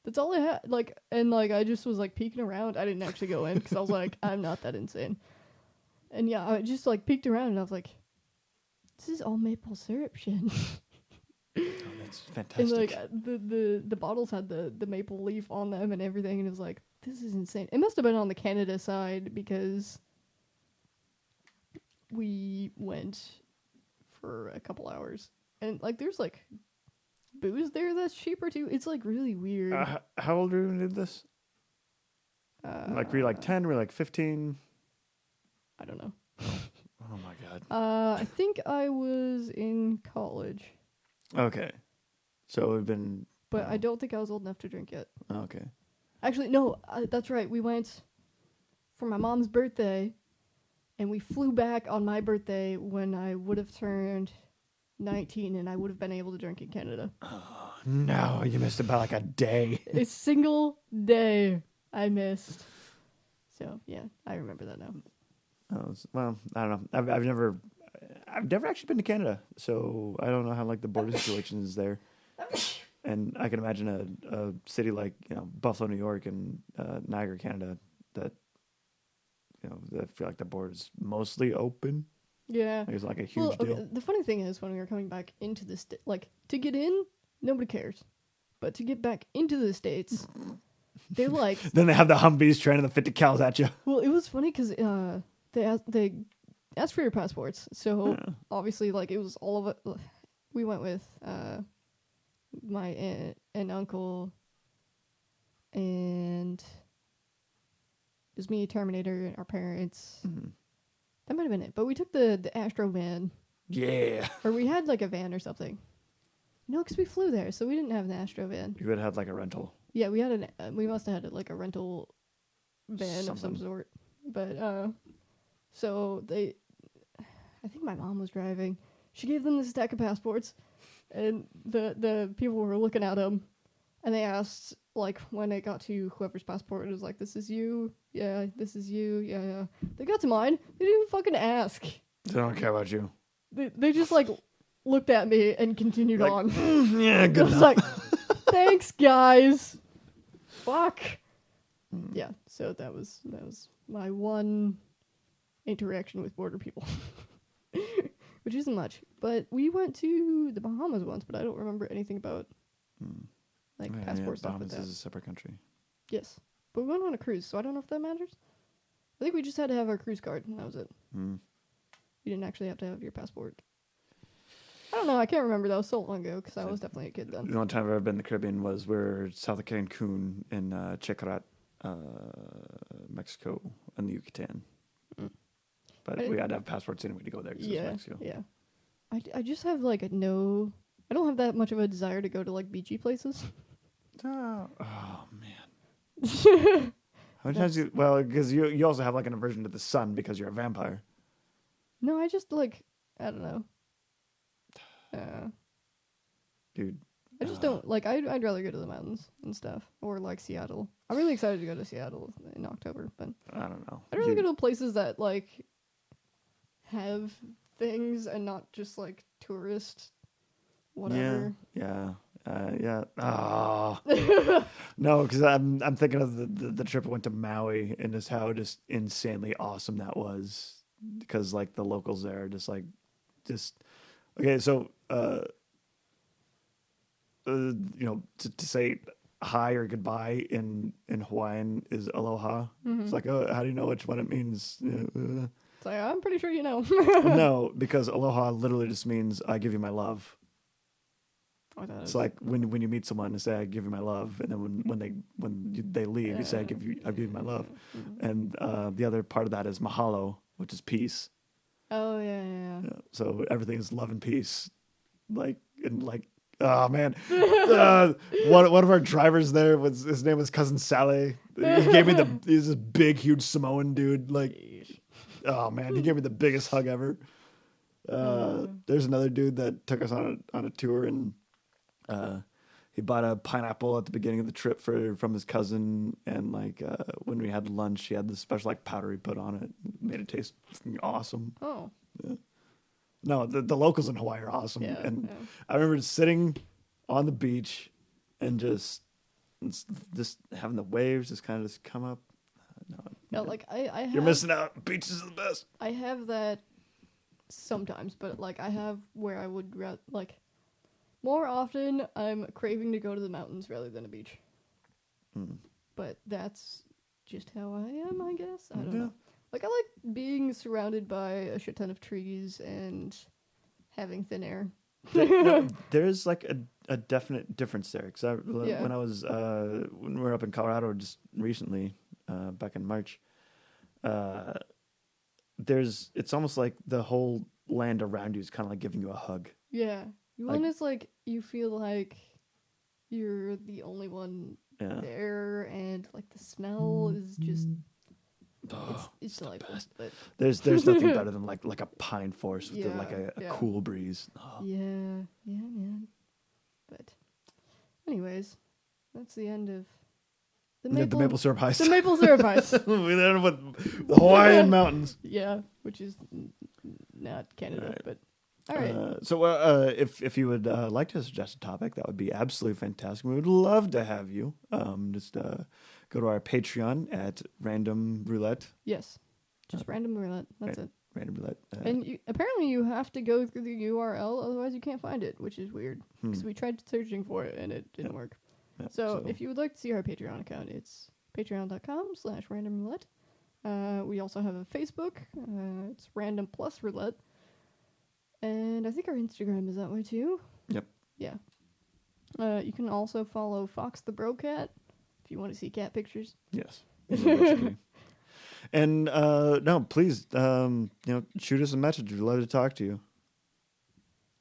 Speaker 1: That's all I had. Like, and like I just was like peeking around. I didn't actually go in because I was like, I'm not that insane. And yeah, I just like peeked around and I was like, this is all maple syrup shit.
Speaker 2: Oh, that's fantastic.
Speaker 1: And like the bottles had the maple leaf on them and everything, and it was like, this is insane. It must have been on the Canada side because we went for a couple hours, and like there's like booze there that's cheaper too. It's like really weird.
Speaker 2: How old were you when you did this? Like were you like 10? Were you like 15?
Speaker 1: I don't know.
Speaker 2: Oh my god.
Speaker 1: I think I was in college.
Speaker 2: Okay. So we've been...
Speaker 1: But I don't think I was old enough to drink yet.
Speaker 2: Okay.
Speaker 1: Actually, no, that's right. We went for my mom's birthday, and we flew back on my birthday when I would have turned 19, and I would have been able to drink in Canada.
Speaker 2: Oh, no, you missed it by like a day.
Speaker 1: A single day I missed. So, yeah, I remember that now.
Speaker 2: Well, I don't know. I've never actually been to Canada, so I don't know how like the border situation is there. And I can imagine a city like Buffalo, New York, and Niagara, Canada, that I feel like the border is mostly open.
Speaker 1: Yeah,
Speaker 2: like, it's like a huge deal.
Speaker 1: The funny thing is, when we were coming back into the like to get in, nobody cares, but to get back into the States, they like.
Speaker 2: Then they have the Humvees training the 50 cals at you.
Speaker 1: Well, it was funny because they asked for your passports, so obviously like it was all of it. We went with my aunt and uncle, and it was me, Terminator, and our parents. Mm-hmm. That might have been it, but we took the Astro van.
Speaker 2: Yeah.
Speaker 1: Or we had like a van or something. No, because we flew there, so we didn't have an Astro van.
Speaker 2: You would have had like a rental.
Speaker 1: Yeah, we had we must have had like a rental van of some sort. But so I think my mom was driving. She gave them this stack of passports, and the people were looking at them, and they asked, like, when it got to whoever's passport, it was like, this is you, yeah, this is you, yeah. They got to mine. They didn't even fucking ask.
Speaker 2: They don't care about you.
Speaker 1: They just, like, looked at me and continued
Speaker 2: like,
Speaker 1: on.
Speaker 2: Yeah, good enough.
Speaker 1: I was like, thanks, guys. Fuck. Yeah, so that was my one interaction with border people. Which isn't much. But we went to the Bahamas once, but I don't remember anything about passport stuff like that.
Speaker 2: Bahamas is a separate country.
Speaker 1: Yes. But we went on a cruise, so I don't know if that matters. I think we just had to have our cruise card, and that was it. You didn't actually have to have your passport. I don't know, I can't remember. That was so long ago, because I was definitely a kid then.
Speaker 2: The only time I've ever been in the Caribbean was we're south of Cancun in Checarat, Mexico, and the Yucatan. But we had to have passports anyway to go there, because it's Mexico.
Speaker 1: Yeah. I just have, like, I don't have that much of a desire to go to, like, beachy places.
Speaker 2: Oh man. How many times because you also have, like, an aversion to the sun because you're a vampire.
Speaker 1: No, I just, like, I don't know.
Speaker 2: Dude.
Speaker 1: I just don't, like, I'd rather go to the mountains and stuff, or, like, Seattle. I'm really excited to go to Seattle in October, but
Speaker 2: I don't know.
Speaker 1: I'd rather go to places that, like, have things and not just, like, tourist, whatever.
Speaker 2: Yeah. Yeah. Oh. No, because I'm thinking of the trip I went to Maui and just how just insanely awesome that was. Because like the locals there are just okay. So to say hi or goodbye in Hawaiian is aloha. It's like, oh, how do you know which one it means?
Speaker 1: It's like, I'm pretty sure you know.
Speaker 2: No, because aloha literally just means I give you my love. It's like when you meet someone and say I give you my love, and then when they leave, you say I give you my love, and the other part of that is mahalo, which is peace.
Speaker 1: Oh yeah.
Speaker 2: So everything is love and peace, oh man, one of our drivers there his name was Cousin Sally. He gave me he's this big huge Samoan dude. Oh man, he gave me the biggest hug ever. There's another dude that took us on a tour and. He bought a pineapple at the beginning of the trip from his cousin, and when we had lunch, he had this special powder he put on it, made it taste awesome.
Speaker 1: Oh,
Speaker 2: yeah. No, the locals in Hawaii are awesome,
Speaker 1: yeah,
Speaker 2: and I remember just sitting on the beach and just having the waves just kind of just come up.
Speaker 1: I have,
Speaker 2: you're missing out. Beaches is the best.
Speaker 1: I have that sometimes, but I have where I would more often, I'm craving to go to the mountains rather than a beach. But that's just how I am, I guess. I don't know. I like being surrounded by a shit ton of trees and having thin air.
Speaker 2: There's a definite difference there. Because when I was when we were up in Colorado just recently, back in March, it's almost like the whole land around you is kind of like giving you a hug.
Speaker 1: Yeah. One is you feel like you're the only one there, and the smell is just it's delightful. But
Speaker 2: there's nothing better than like a pine forest with a cool breeze. Oh.
Speaker 1: Yeah, man. But anyways, that's the end of the
Speaker 2: maple syrup heist.
Speaker 1: The maple syrup heist.
Speaker 2: We ended with the Hawaiian mountains.
Speaker 1: Yeah, which is not Canada,
Speaker 2: right.
Speaker 1: but. All right.
Speaker 2: If you would like to suggest a topic, that would be absolutely fantastic. We would love to have you. Just go to our Patreon at Random Roulette.
Speaker 1: Yes, just Random Roulette. That's it.
Speaker 2: Random Roulette.
Speaker 1: And apparently you have to go through the URL, otherwise you can't find it, which is weird. Because we tried searching for it and it didn't work. Yeah, so if you would like to see our Patreon account, it's patreon.com/Random Roulette. We also have a Facebook. It's Random Plus Roulette. And I think our Instagram is that way too.
Speaker 2: Yep.
Speaker 1: Yeah. You can also follow Fox the Bro Cat if you want to see cat pictures.
Speaker 2: Yes. And no, please, shoot us a message. We'd love to talk to you.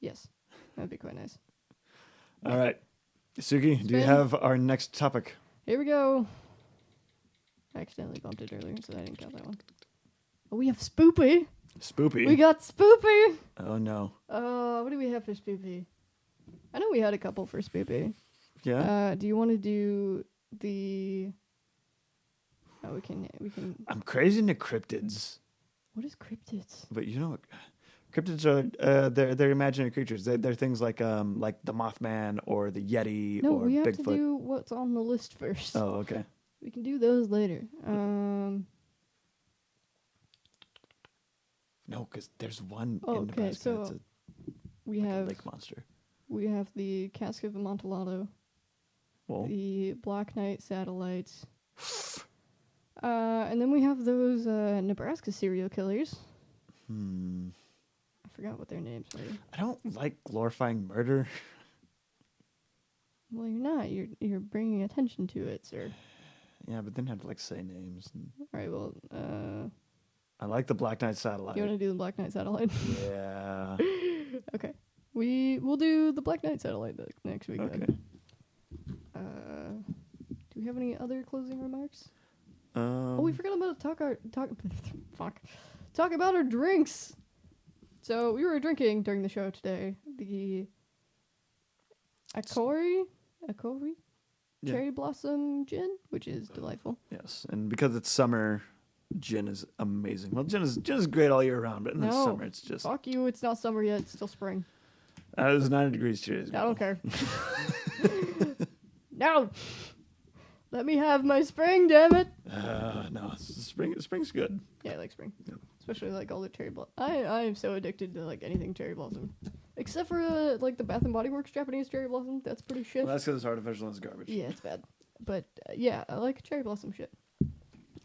Speaker 1: Yes, that'd be quite nice.
Speaker 2: All right, Suki, do you have our next topic?
Speaker 1: Here we go. I accidentally bumped it earlier, so I didn't count that one. Oh, we have Spoopy.
Speaker 2: Spoopy.
Speaker 1: We got Spoopy.
Speaker 2: Oh no.
Speaker 1: What do we have for Spoopy? I know we had a couple for Spoopy.
Speaker 2: Yeah.
Speaker 1: Do you want to do the? Oh, we can.
Speaker 2: I'm crazy into cryptids.
Speaker 1: What is cryptids?
Speaker 2: But cryptids are they're imaginary creatures. They're things like the Mothman or the Yeti
Speaker 1: no,
Speaker 2: or Bigfoot. No,
Speaker 1: we have to do what's on the list first.
Speaker 2: Oh, okay.
Speaker 1: We can do those later.
Speaker 2: No, because there's one
Speaker 1: in
Speaker 2: Nebraska.
Speaker 1: Okay, so we have
Speaker 2: a lake monster.
Speaker 1: We have the Cask of Amontillado, the Black Knight satellite, and then we have those Nebraska serial killers. I forgot what their names were.
Speaker 2: I don't like glorifying murder.
Speaker 1: Well, you're not. You're bringing attention to it, sir.
Speaker 2: Yeah, but then you have to say names.
Speaker 1: All right. Well,
Speaker 2: I like the Black Knight satellite.
Speaker 1: You want to do the Black Knight satellite?
Speaker 2: Yeah.
Speaker 1: Okay. We'll do the Black Knight satellite next week.
Speaker 2: Okay.
Speaker 1: Then. Do we have any other closing remarks? We forgot about talk about our drinks. So we were drinking during the show today the Akori Cherry Blossom Gin, which is delightful.
Speaker 2: Yes, and because it's summer, gin is amazing. Well, gin is great all year round, but in the summer it's just...
Speaker 1: Fuck you, it's not summer yet, it's still spring.
Speaker 2: It was 90 degrees 2 days ago.
Speaker 1: I don't care. No! Let me have my spring, damn it!
Speaker 2: No, spring's good.
Speaker 1: Yeah, I like spring.
Speaker 2: Yeah.
Speaker 1: Especially like all the cherry blossom. I am so addicted to like anything cherry blossom. Except for like the Bath and Body Works Japanese cherry blossom. That's pretty shit.
Speaker 2: Well, that's because it's artificial and it's garbage.
Speaker 1: Yeah, it's bad. But yeah, I like cherry blossom shit.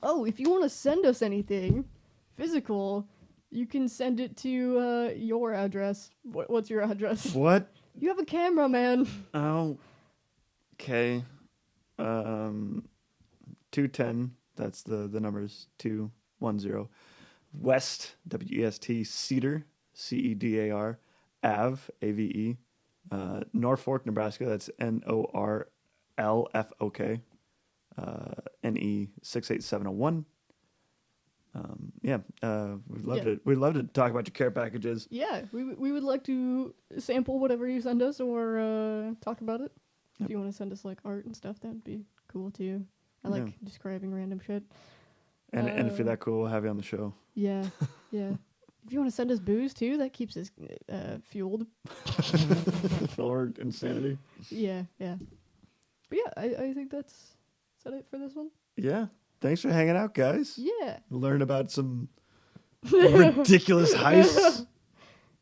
Speaker 1: Oh, if you want to send us anything physical, you can send it to your address. What's your address?
Speaker 2: What?
Speaker 1: You have a camera, man.
Speaker 2: Oh, okay. 210. That's the numbers. 210. West, W-E-S-T, Cedar, C-E-D-A-R, Ave, A-V-E, Norfolk, Nebraska. That's N-O-R-L-F-O-K, N-E 68701. We'd love to talk about your care packages.
Speaker 1: Yeah, we would like to sample whatever you send us or talk about it.
Speaker 2: Yep.
Speaker 1: If you want to send us like art and stuff, that'd be cool too. I like describing random shit.
Speaker 2: And if you're that cool, we'll have you on the show.
Speaker 1: Yeah, yeah. If you want to send us booze too, that keeps us fueled.
Speaker 2: Or insanity.
Speaker 1: Yeah, yeah. But yeah, I think is that it for this one?
Speaker 2: Yeah. Thanks for hanging out, guys.
Speaker 1: Yeah.
Speaker 2: Learn about some ridiculous heists.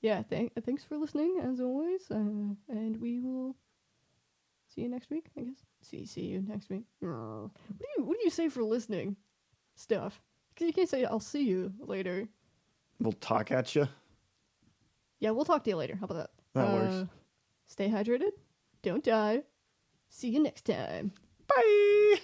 Speaker 1: Yeah, thanks for listening, as always. And we will see you next week, I guess. See you next week. What do you say for listening stuff? Because you can't say, I'll see you later.
Speaker 2: We'll talk at you.
Speaker 1: Yeah, we'll talk to you later. How about that?
Speaker 2: That works.
Speaker 1: Stay hydrated. Don't die. See you next time.
Speaker 2: Bye.